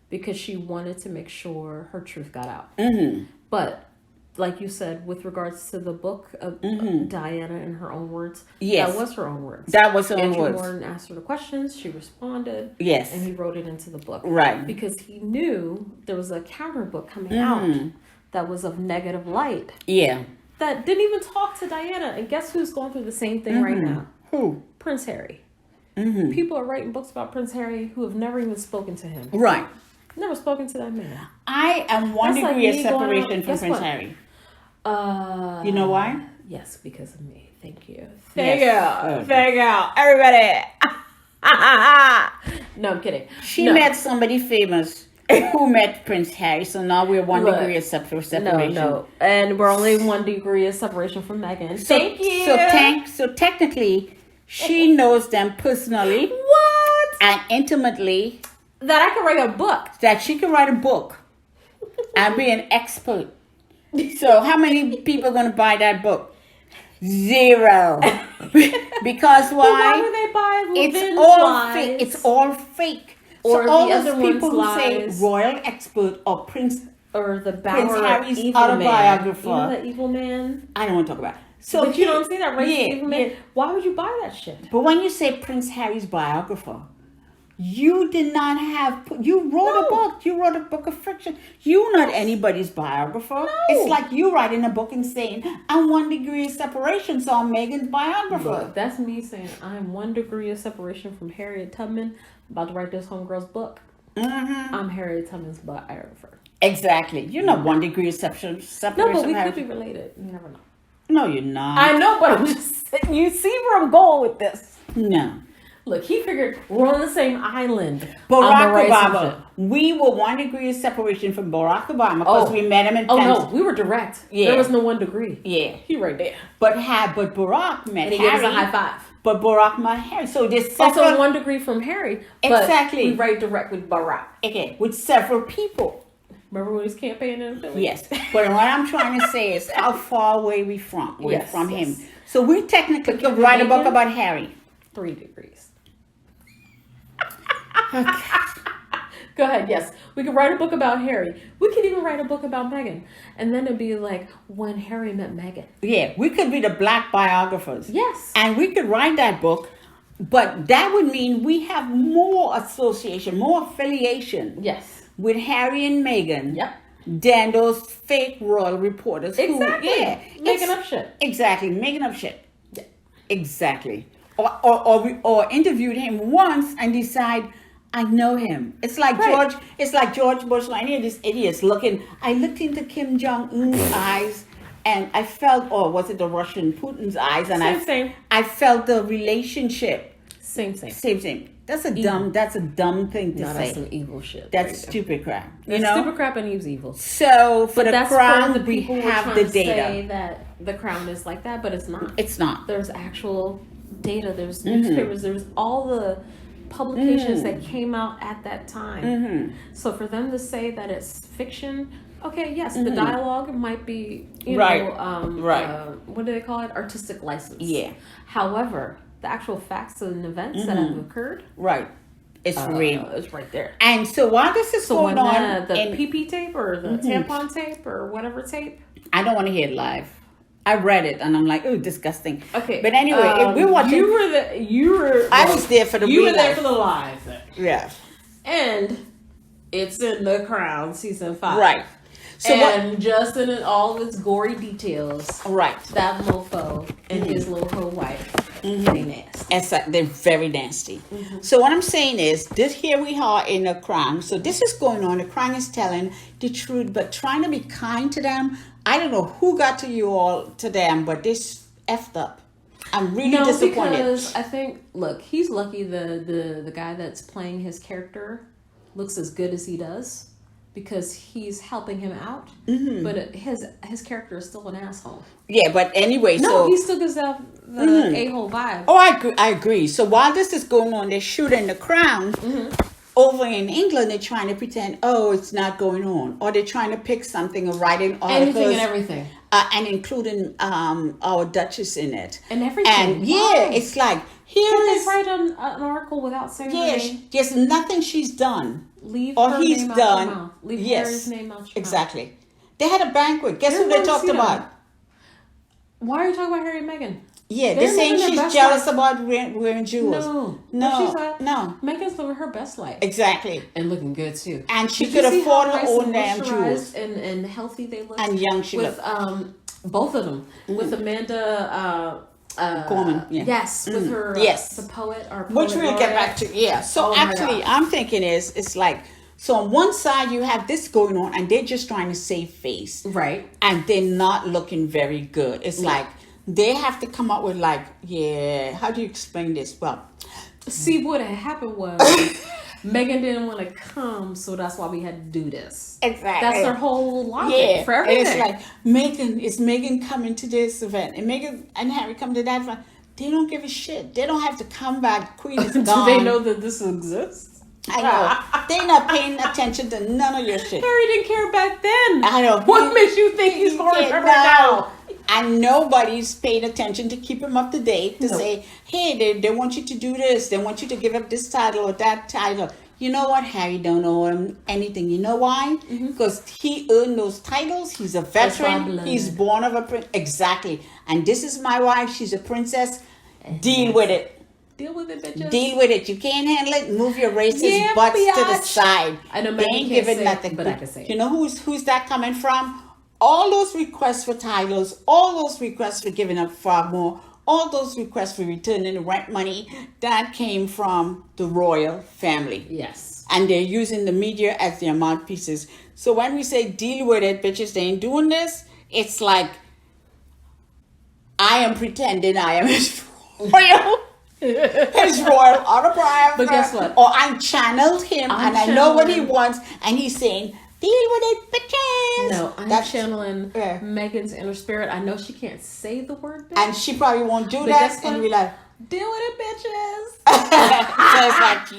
because she wanted to make sure her truth got out. Mm-hmm. But, like you said, with regards to the book of Diana in her own words, that was her own words. That was her own words. Andrew Morton asked her the questions, she responded. Yes. And he wrote it into the book. Right. Because he knew there was a counter book coming out that was of negative light. Yeah. That didn't even talk to Diana. And guess who's going through the same thing right now? Who? Prince Harry. Mm-hmm. People are writing books about Prince Harry who have never even spoken to him. Right. Never spoken to that man. I am one degree of separation from Prince Harry. You know why? Yes, because of me. Thank you. Thank you. Everybody. No, I'm kidding. She met somebody famous who met Prince Harry, so now we're one degree of separation. No. And we're only 1 degree of separation from Meghan. Thank you. So technically, she knows them personally. What? And intimately. That I can write a book. That she can write a book and be an expert. So how many people are going to buy that book? 0. Because why? Why would they buy Levin's lies? It's all fake. Or so all the those other people who lies. Say royal expert or Prince the Prince Harry's autobiographer. You know that evil man? I don't want to talk about it. So but you don't see that racist evil man? Yeah. Why would you buy that shit? But when you say Prince Harry's biographer, you did not have, you wrote a book. You wrote a book of fiction. You're not anybody's biographer. No. It's like you writing a book and saying, I'm 1 degree of separation, so I'm Meghan's biographer. Look, that's me saying, I'm 1 degree of separation from Harriet Tubman, about to write this homegirl's book. Mm-hmm. I'm Harriet Tubman's biographer. Exactly. You're not 1 degree of separation. No, but we could be related. You never know. No, you're not. I know, but I'm just saying, you see where I'm going with this. No. Look, he figured we're on the same island. Barack Obama. We were 1 degree of separation from Barack Obama because we met him in Penn. Oh, no, we were direct. Yeah. There was no 1 degree. Yeah. He right there. But Barack met Harry. And he gave us a high five. But Barack met Harry. So there's also 1 degree from Harry. Exactly. But we right direct with Barack. Okay. With several people. Remember when he was campaigning in Philly? Yes. But what I'm trying to say is how far away we're from him. So we technically could write a book about Harry. 3 degrees. Okay. Go ahead. Yes, we could write a book about Harry. We could even write a book about Meghan, and then it'd be like when Harry met Meghan. Yeah, we could be the black biographers. Yes, and we could write that book, but that would mean we have more association, more affiliation. Yes, with Harry and Meghan. Yep. Than those fake royal reporters. Exactly. Making up shit. Exactly, making up shit. Yeah. Exactly. Or interviewed him once and decide, I know him. It's like George Bush. I knew this idiot's looking. I looked into Kim Jong-un's eyes and I felt, or was it the Russian Putin's eyes? And I felt the relationship. Same. That's a dumb thing to say. That's some evil shit. That's stupid crap. That's stupid crap and Eve's evil. So for the Crown, we have the data. Say that the Crown is like that, but it's not. It's not. There's actual data. There's newspapers. There's all the publications that came out at that time. So for them to say that it's fiction, okay, yes, the dialogue might be, you know, what do they call it? Artistic license. Yeah. However, the actual facts and events that have occurred, it's real. It's right there. And so while this is going on, the PP tape or the tampon tape or whatever tape, I don't want to hear it live. I read it and I'm like, oh, disgusting. Okay. But anyway, if we're watching. I was there for the You real were there life. for the live thing. Yeah. And it's in The Crown season 5. Right. So and Justin in all of its gory details. Right. That mofo and his little co-wife. They nasty. They're very nasty. So what I'm saying is, here we are in The Crown. So this is going on. The Crown is telling the truth, but trying to be kind to them. I don't know who got to them, but this effed up. I'm really disappointed. Because I think, look, he's lucky the guy that's playing his character looks as good as he does because he's helping him out. But his character is still an asshole. Yeah, but anyway, no, he still gives off the a-hole vibe. Oh, I agree. So while this is going on, they're shooting The Crown. Over in England, they're trying to pretend, it's not going on. Or they're trying to pick something or writing articles. Anything and everything. And including our Duchess in it. And everything. And it's like, Can they write an article without saying her name? There's nothing she's done. Leave or her he's name done. out your mouth. Leave Harry's name out your exactly. mouth. They had a banquet. Guess who they talked about? Why are you talking about Harry and Meghan? Yeah, they're saying she's jealous about wearing jewels. No, she's not. No. Meghan's living her best life. Exactly. And looking good too. And she could afford her own damn jewels. And healthy they look. And young she looked. Both of them. With Amanda Gorman. Yeah. Yes, with her the poet or which we'll get back to. Yeah. So actually I'm thinking it's like, so on one side you have this going on and they're just trying to save face. Right. And they're not looking very good. It's like they have to come up with like, how do you explain this? Well, see, what had happened was Meghan didn't want to come, so that's why we had to do this. Exactly. That's their whole logic for everything. And it's like, Meghan coming to this event and Meghan and Harry come to that event. They don't give a shit. They don't have to come back. Queen is gone. Do they know that this exists? I know. They're not paying attention to none of your shit. Harry didn't care back then. I know. What makes you think he's going to remember now? And nobody's paying attention to keep him up to date to say, hey, they want you to do this. They want you to give up this title or that title. You know what? Harry don't owe him anything. You know why? Because he earned those titles. He's a veteran. He's born of a prince. Exactly. And this is my wife. She's a princess. Deal with it. Deal with it, bitches. Deal with it. You can't handle it. Move your racist butts to the side. I know they ain't giving nothing. But I can say it. You know who's that coming from? All those requests for titles, all those requests for giving up far more, all those requests for returning the rent money, that came from the royal family. Yes. And they're using the media as their mouthpieces. So when we say deal with it, bitches, they ain't doing this, it's like, I am pretending I am his royal. His royal autograph. But guess what? Or I channeled him I know what he wants, and he's saying, deal with it, bitches. No, I'm channeling Meghan's inner spirit. I know she can't say the word bitch. And she probably won't do that. And be like, deal with it, bitches. So it's like,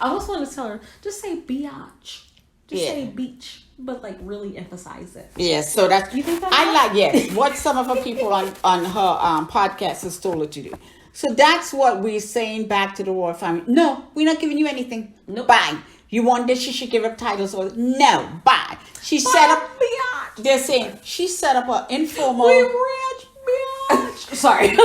I almost want to tell her, just say biatch. Just say beach. But like really emphasize it. Yeah, so that's, you think what some of her people on her podcast has told her to do. So that's what we're saying back to the royal family. No, we're not giving you anything. Nope. Bye. You want this? She should give up titles. Or no, bye. She set up. They're saying she set up an informal. We rich, bitch. Sorry.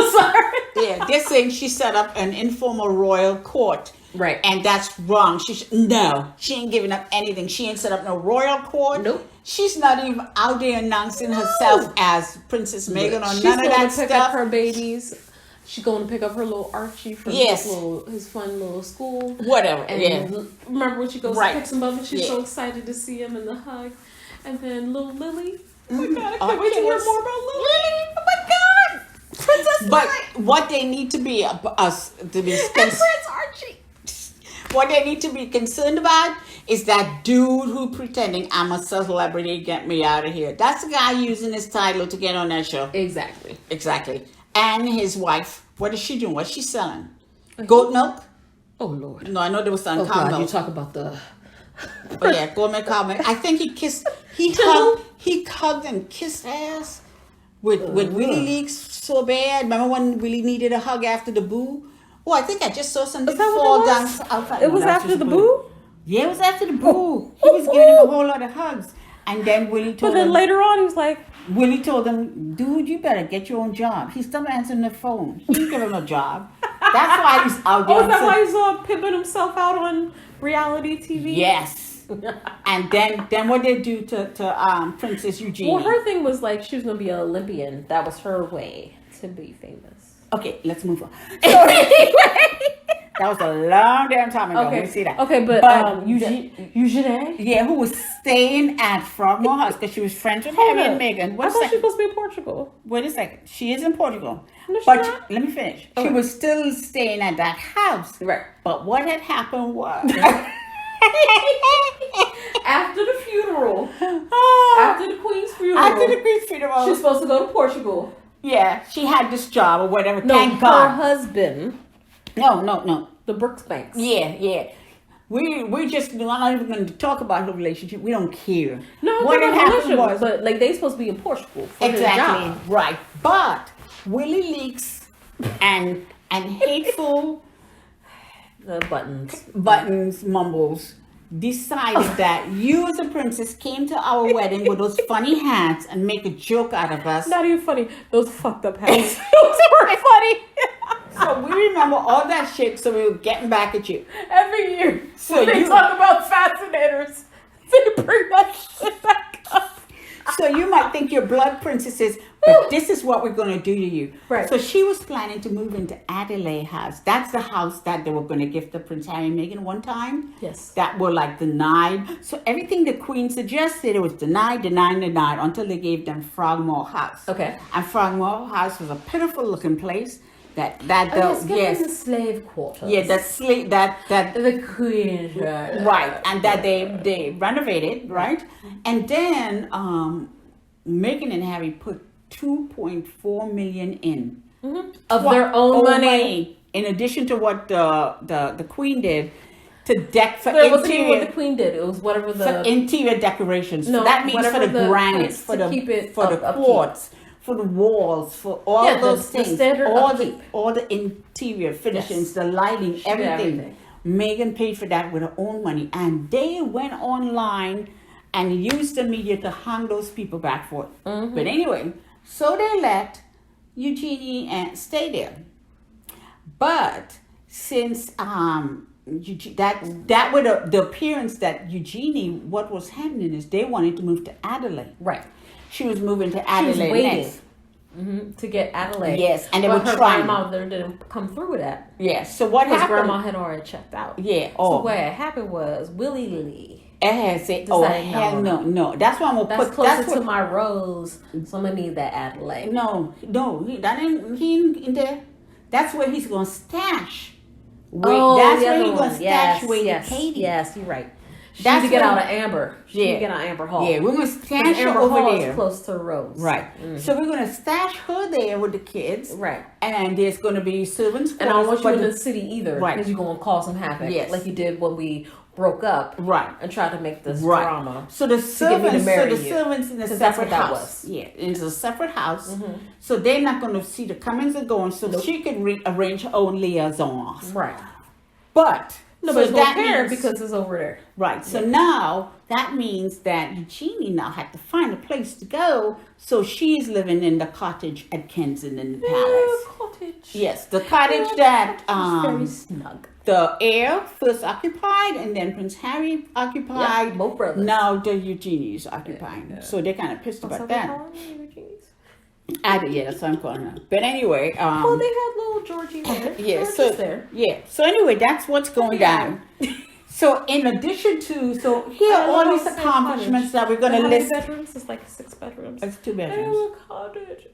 Yeah, they're saying she set up an informal royal court. Right. And that's wrong. She ain't giving up anything. She ain't set up no royal court. Nope. She's not even out there announcing herself as Princess Meghan or She's none of that stuff. She's going to pick up her babies. She's going to pick up her little Archie from his fun little school. Whatever. And remember when she goes to pick some up and she's so excited to see him in the hug. And then little Lily. Oh my God, I can't wait to hear more about Lily. Oh my God. Princess Lily. But what they need to be and Prince Archie. What they need to be concerned about is that dude who pretending I'm a celebrity, get me out of here. That's the guy using his title to get on that show. Exactly. And his wife, what is she doing? What's she selling? Goat milk? Oh Lord. No, I know they were selling cow milk. You talk about the gourmet cow milk. I think he hugged and kissed ass with Willie Leaks so bad. Remember when Willie needed a hug after the boo? Oh, I think I just saw something fall down outside. It was after the boo? Yeah, it was after the boo. He was giving him a whole lot of hugs. And then Willie told him. But then later on, he was like, Willie told him, dude, you better get your own job. He's still answering the phone. He didn't give him a job. That's why he's out there. Oh, is that why he's pimping himself out on reality TV? Yes. And then what they do to Princess Eugenie? Well, her thing was like she was going to be an Olympian. That was her way to be famous. Okay, let's move on. So anyway, that was a long damn time ago. Okay, We see that. Okay, but Eugenie? Yeah, who was staying at Frogmore House because she was friends with Harry and Meghan. I thought she was supposed to be in Portugal. Wait a second. She is in Portugal. No, she's but not. let me finish. Okay. She was still staying at that house. Right. But what had happened was after the funeral, after the Queen's funeral, she was supposed to go to Portugal. Yeah, she had this job or whatever. No, Thank her God. husband. No. The Brooksbanks. Yeah. We just we're not even going to talk about the relationship. We don't care. No, what had happened was, but like they supposed to be in Portugal for exactly their job. right. But Willie Leaks and hateful the buttons mumbles decided that you as a princess came to our wedding with those funny hats and make a joke out of us. Not even funny. Those fucked up hats. Those were funny. So we remember all that shit, so we were getting back at you. Every year. So when they talk about fascinators, they bring that shit back up. So you might think you're blood princesses, but this is what we're going to do to you. Right. So she was planning to move into Adelaide House. That's the house that they were going to give to Prince Harry and Meghan one time. Yes. That were like denied. So everything the Queen suggested, it was denied until they gave them Frogmore House. Okay. And Frogmore House was a pitiful looking place. The slave quarters. Yeah, that the Queen. Right, and that they renovated, right? And then Meghan and Harry put 2.4 million in of their own money, in addition to what the Queen did to deck for interior. It wasn't even what the interior. Queen did. It was whatever For interior decorations. No, So that means for the whatever granite, place for to the keep it for the upkeep. quartz, for the walls, for all those the things, standard upkeep. all the interior finishings, Yes. the lighting, She did everything. Meghan paid for that with her own money, and they went online and used the media to hang those people back for it. Mm-hmm. But anyway, so they let Eugenie stay there. But since that with the appearance that Eugenie, what was happening is they wanted to move to Adelaide. Right. She was moving to She Adelaide was waiting next. to get Adelaide. Yes, and they but were her trying. grandmother didn't come through with that. Yes. So what Because happened? grandma had already checked out. Yeah. So what happened was Willie Lee. Say, Decided, hell no. That's why I'm gonna That's put. closer That's to what. my rose, so I'm gonna need that Adelaide. No. He ain't in there. That's where he's gonna stash. That's where he's gonna stash Katie. Yes, you're right. She That's needs to get when- out of Amber. She needs to get out of Amber Hall. Yeah, we're gonna stash her Amber over Hall there. is close to Rose. Right. So we're gonna stash her there with the kids. Right. And there's gonna be servants. And I don't want you quarters, in the city either. Right. Because you're gonna cause some havoc. Yes. Like you did when we broke up. Right. And tried to make this Right. drama. So the get me to servants, marry you. servants in a 'Cause that's separate what that house. was. Yeah, it's a separate house. So they're not going to see the comings and goings. So she can arrange her own liaisons. Right. But Nobody's so gonna that care means- because it's over there. right. So now that means that Eugenie now had to find a place to go. So she's living in the cottage at Kensington Palace. Cottage. Yes, the cottage that very snug. the heir first occupied, and then Prince Harry occupied. Yeah, both brothers. Now the Eugenie's occupying. So they're kind of pissed about that. Yeah, that's what I'm calling her. But anyway, Well, they had little Georgie there. yeah, Georgie's so there. yeah, so anyway, that's what's going down. So in addition to, so here are all these accomplishments that we're gonna How many list. bedrooms? It's like 6 bedrooms. It's 2 And bedrooms. a cottage.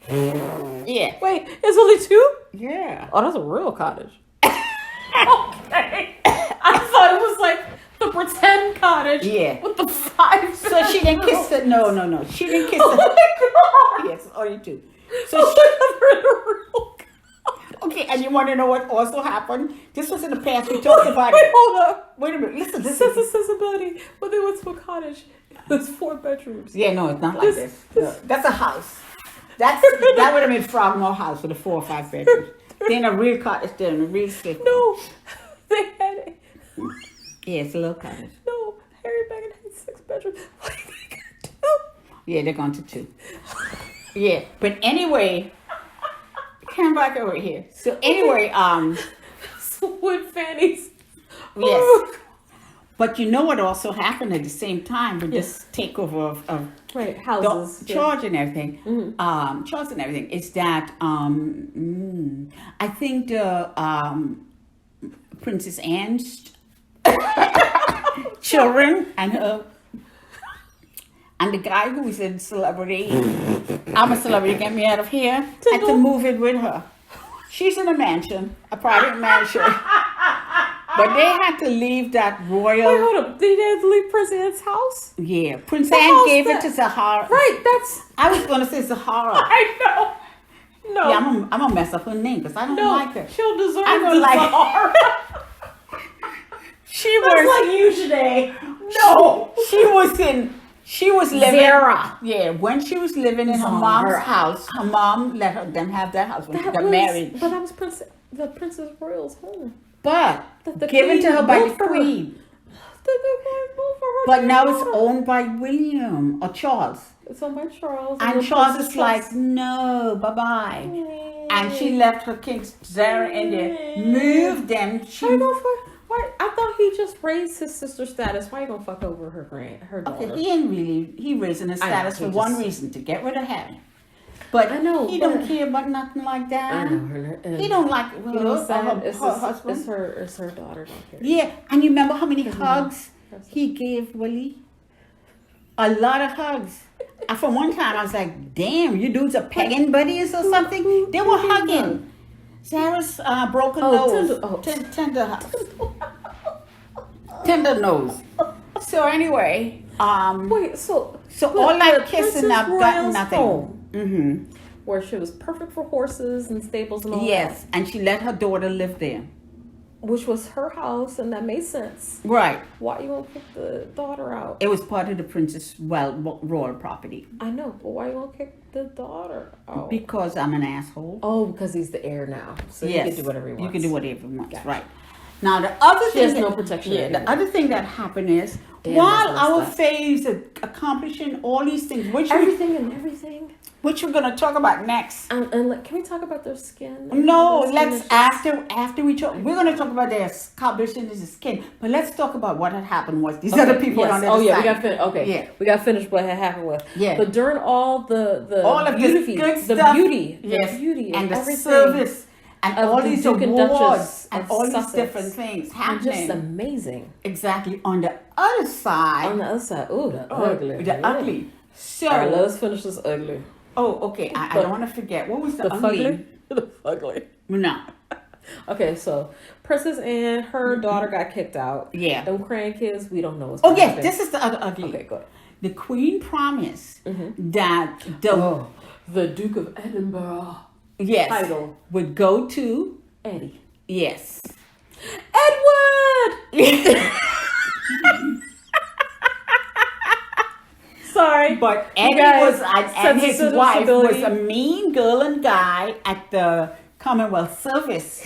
Yeah, Wait, it's only 2? yeah. Oh, that's a real cottage. Okay. I thought it was like the pretend cottage. Yeah. With the 5. So she didn't kiss the no. She didn't kiss Oh the. my god. Yes, only 2. So Oh, I never had a real cottage. okay, and you want to know what also happened? This was in the past. We talked about Wait, it. hold up. Wait a minute. Listen. Sense of sensibility. When they went to a cottage, it was 4 bedrooms. Yeah, no, it's not like this. No, that's a house. That would have been Frogmore House with the 4 or 5 bedrooms. Then a real cottage, then a real stick. No, they had it. Yeah, it's a little cottage. No, Harry Meghan had 6 bedrooms. What are they gonna do? Yeah, they're gone to 2. Yeah, but anyway, come back over here. So anyway, with fannies. yes. But you know what also happened at the same time with this takeover of right, houses, charge and everything, charge and everything, is that I think the Princess Anne's children and her and the guy who is a celebrity, I'm a celebrity, get me out of here, had to move in with her. She's in a mansion, a private mansion. But they had to leave that royal... Wait, hold up. Did they have to leave Prince Anne's house? Yeah. Prince Anne gave it to Zahara. Right, that's... I was going to say Zahara. I know. No. Yeah, I'm going to mess up her name because I don't like her. She'll deserve I don't like Zahara. She was... like you today. No. She was living... Zara. Yeah, when she was living in her mom's house, her mom let them have that house when she got married. But that was the Princess Royal's home. But given to her by the Queen. But now it's owned by William or Charles. It's owned by Charles. And Charles is like, no, bye-bye. And she left her kids, Zara in there, moved them. Why? I thought he just raised his sister's status. Why are you gonna fuck over her daughter? Okay, he raising his status for one reason, to get rid of Harry. But I know he don't care about nothing like that. I know her. He don't like her, her husband. It's her daughter. Don't care. Yeah, and you remember how many hugs he gave Willie? A lot of hugs. And for one time, I was like, "Damn, you dudes are pegging buddies or something." They were hugging. Sarah's broken nose. Tender nose. So anyway, wait. So all that kissing, I've got nothing. Mm-hmm. Where she was perfect for horses and stables and all that. Yes, and she let her daughter live there. Which was her house, and that made sense. Right. Why you won't kick the daughter out? It was part of the princess, royal property. I know, but why you won't kick the daughter out? Because I'm an asshole. Oh, because he's the heir now. So he can do whatever he wants. You can do whatever he wants, right. Now, the other thing... She has no protection anymore. The other thing that happened is, while our phase of accomplishing all these things, which we're going to talk about next. And can we talk about their skin? No, let's after we talk. We're going to talk about their accomplishing the skin, but let's talk about what had happened was these other people on the other side. We got to finish. Okay, yeah, we got to finish what had happened with. Yeah, but during all of beauty, good the stuff, beauty, and the service. And all these awards and all Sussex, these different things happening. Just amazing. Exactly. On the other side. Ooh, the ugly. The ugly. So. All right, let's finish this ugly. Oh, okay. I don't want to forget. What was the ugly? The fugly. No. Okay, so Princess Anne, her daughter got kicked out. Yeah. Them grandkids, we don't know what's going on. Oh, yes. This is the other ugly. Okay, go ahead. The Queen promised that the Duke of Edinburgh. Yes. Title would go to Eddie. Yes. Edward! Sorry. But Eddie and his wife was a mean girl and guy at the Commonwealth Service.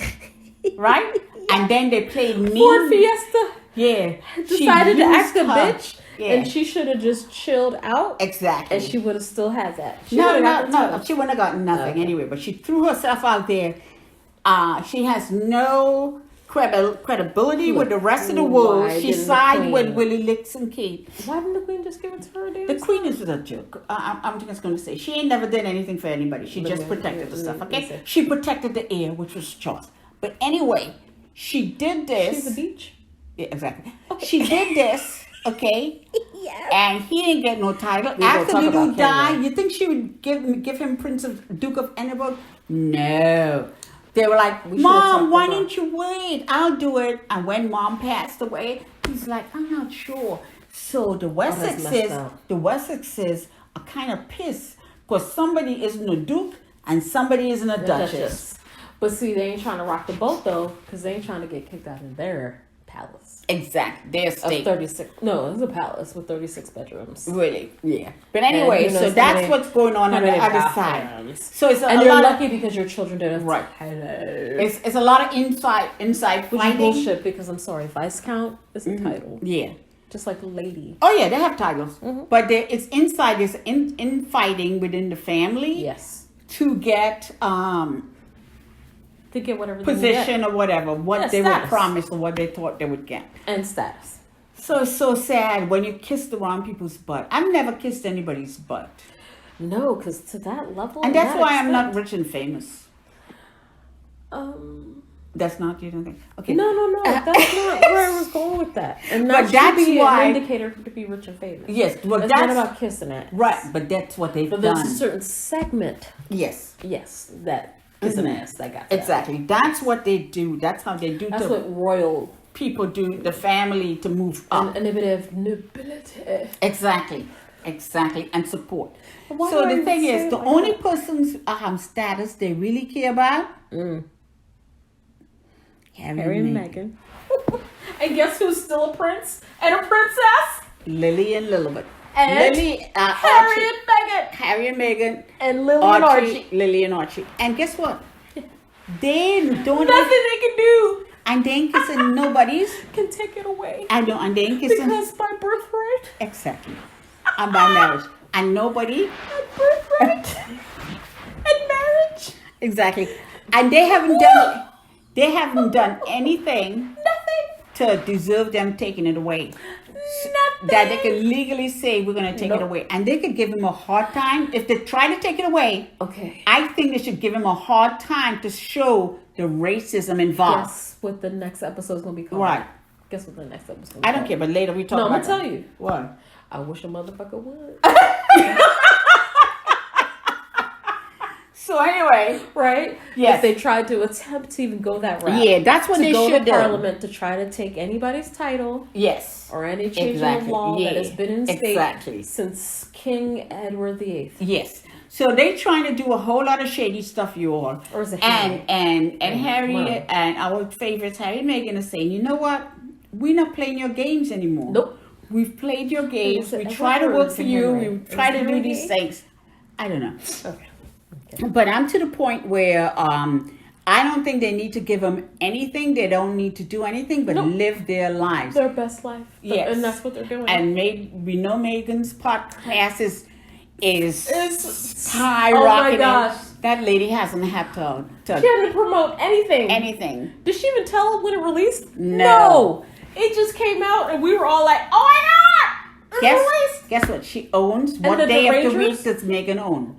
Right? And then they played mean. Ford Fiesta. Yeah. Decided to act a bitch. Yeah. And she should have just chilled out. Exactly. And she would have still had that. No. She wouldn't have gotten nothing anyway. But she threw herself out there. She has no credibility with the rest of the world. She sided with Willie Licks and Kate. Why didn't the Queen just give it to her? The Queen is a joke. I'm just going to say. She ain't never did anything for anybody. She just protected herself. Okay? She protected the heir, which was Charles. But anyway, she did this. She's a beach? Yeah, exactly. Okay. She did this. Okay. Yeah. And he didn't get no title. After Lulu died, you think she would give him Prince of Duke of Edinburgh? No. They were like, Mom, why didn't you wait? I'll do it. And when Mom passed away, he's like, I'm not sure. So the Wessexes are kind of pissed because somebody isn't a duke and somebody isn't a duchess. But see, they ain't trying to rock the boat though, because they ain't trying to get kicked out of their palace. Exactly. Their state. 36. No, it's a palace with 36 bedrooms. Really? Yeah. But anyway, so that's what's going on the other side. So it's you're lucky because your children don't have It's a lot of inside which fighting. Bullshit, because I'm sorry, Viscount is a title. Yeah. Just like lady. Oh yeah, they have titles, but it's inside. There's infighting within the family. Yes. To get whatever position or whatever, what they status. were promised or what they thought they would get. And status. So it's so sad when you kiss the wrong people's butt. I've never kissed anybody's butt. No, because to that level. And that's why I'm not rich and famous. That's not, you don't think? Okay. No. That's not where I was going with that. And that should be an indicator to be rich and famous. Yes, well, that's not about kissing ass. Right, but that's what they've done. There's a certain segment. Yes, that kissing ass. That got that. Exactly. That's what they do. That's how they do. That's what royal people do. The family to move up. And a bit of nobility. Exactly, and support. So the thing is, the only person's status they really care about. Harry and Meghan. And guess who's still a prince and a princess? Lily and Lilibet. And Harry and Meghan. Harry and Meghan. And Lily and Archie. Lily and Archie. And guess what? They don't. Nothing they can do. And they ain't kissing nobody's. Can take it away. And they ain't kissing. Because by birthright. Exactly. And by marriage. And nobody. And birthright. And marriage. Exactly. And they haven't done. They haven't done anything to deserve them taking it away. Nothing. That they can legally say we're going to take it away. And they could give him a hard time. If they try to take it away, okay, I think they should give him a hard time to show the racism involved. Guess what the next episode is going to be called. Right. Guess what the next episode is going to be called. I don't care, but later we talk about it. No, I'm going to tell you. What? I wish a motherfucker would. So anyway, right? Yes. If they tried to attempt to even go that route. Yeah, that's what they should do. To Parliament to try to take anybody's title. Yes. Or any change of law that has been in state since King Edward VIII. Yes. So they trying to do a whole lot of shady stuff, you all. Or is it Harry? And Harry and our favorites, Harry and Meghan, are saying, you know what? We're not playing your games anymore. Nope. We've played your games. We try to work for you. We try to do these things. I don't know. Okay. But I'm to the point where I don't think they need to give them anything. They don't need to do anything but live their lives. Their best life. Yes. And that's what they're doing. And we know Meghan's podcast is skyrocketing. Oh my gosh. That lady hasn't had to she had to promote anything. Anything. Did she even tell when it released? No. It just came out and we were all like, oh my God! Guess what? She owns. What day of the week does Meghan own?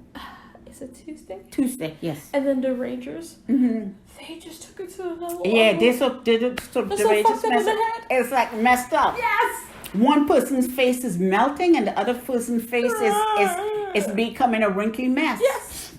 Is it Tuesday? Tuesday, yes. And then the Rangers, they just took it to another level. Yeah, the Rangers messed up. It's like messed up. Yes. One person's face is melting and the other person's face is becoming a wrinkly mess. Yes.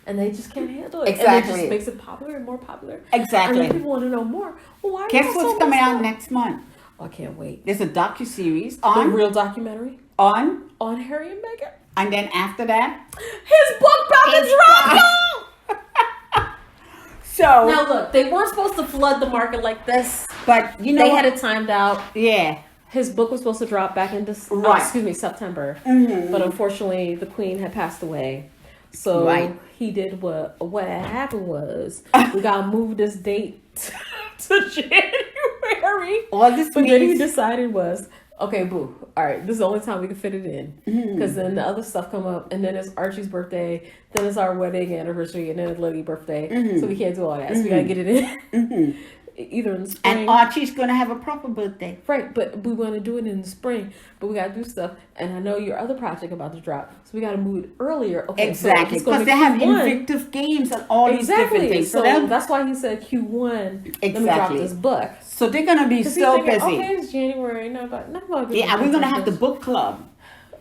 And they just can't handle it. Exactly. And it just makes it popular and more popular. Exactly. And then people want to know more. Well, why? Guess what's coming out next month? Oh, I can't wait. There's a docuseries on the real documentary on Harry and Meghan. And then after that, his book about to drop. So now look, they weren't supposed to flood the market like this, but you know they had it timed out. Yeah, his book was supposed to drop back in September, but unfortunately the Queen had passed away. So he did what had happened was we gotta move this date to January. But then he decided was, okay, boo. All right, this is the only time we can fit it in. Because then the other stuff come up, and then it's Archie's birthday, then it's our wedding anniversary, and then it's Lily's birthday. So we can't do all that. So we gotta get it in. Either in the spring. And Archie's gonna have a proper birthday. Right, but we want to do it in the spring. But we gotta do stuff. And I know your other project about to drop, so we gotta move it earlier. Okay, exactly, because they have Invictive Games and all these different things. So that's why he said Q1. Exactly. Let me drop this book. So they're gonna be so busy. Okay, it's January. Not about yeah, we're gonna have the book club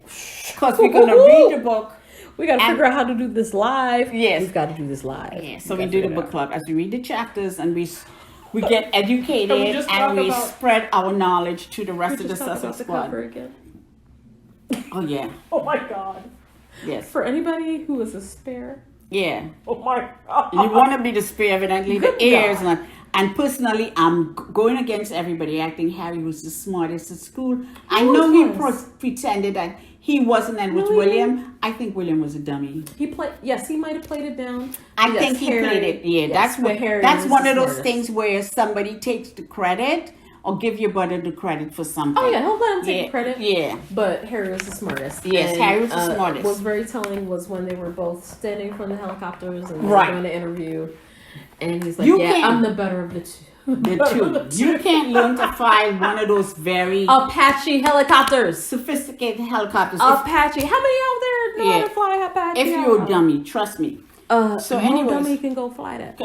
because we're gonna read the book. We got to figure out how to do this live. Yes, we've got to do this live. Yeah, so we do the book club as we read the chapters and we get educated and we spread our knowledge to the rest of the Sussex squad. Again. Oh yeah. Oh my God. Yes. For anybody who is a spare. Yeah. Oh my God. You want to be the spare, evidently. The ears and personally, I'm going against everybody. I think Harry was the smartest at school. I know he pretended that he wasn't, and with William, I think William was a dummy. He might have played it down. I think he played it. Yeah, that's one of those things where somebody takes the credit or give your brother the credit for something. Oh yeah, he'll let him take credit. Yeah. But Harry was the smartest. Yes, and, Harry was the smartest. What was very telling was when they were both standing from the helicopters and right. doing the interview, and he's like, I'm the better of the two. The two. You can't learn to fly one of those very Apache helicopters. Sophisticated helicopters. Apache. How many out there know how to fly Apache? If you're a dummy, trust me. So anyways, dummy can go fly that.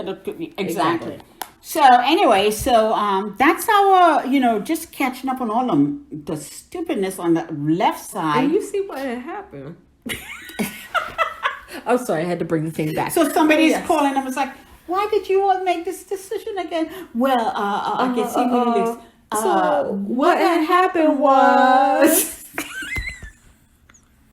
Exactly. So anyway, that's our, just catching up on all the stupidness on the left side. And you see what had happened. I'm sorry, I had to bring the thing back. So somebody's calling them. It's like, why did you all make this decision again? Well, I can see. So what had happened was.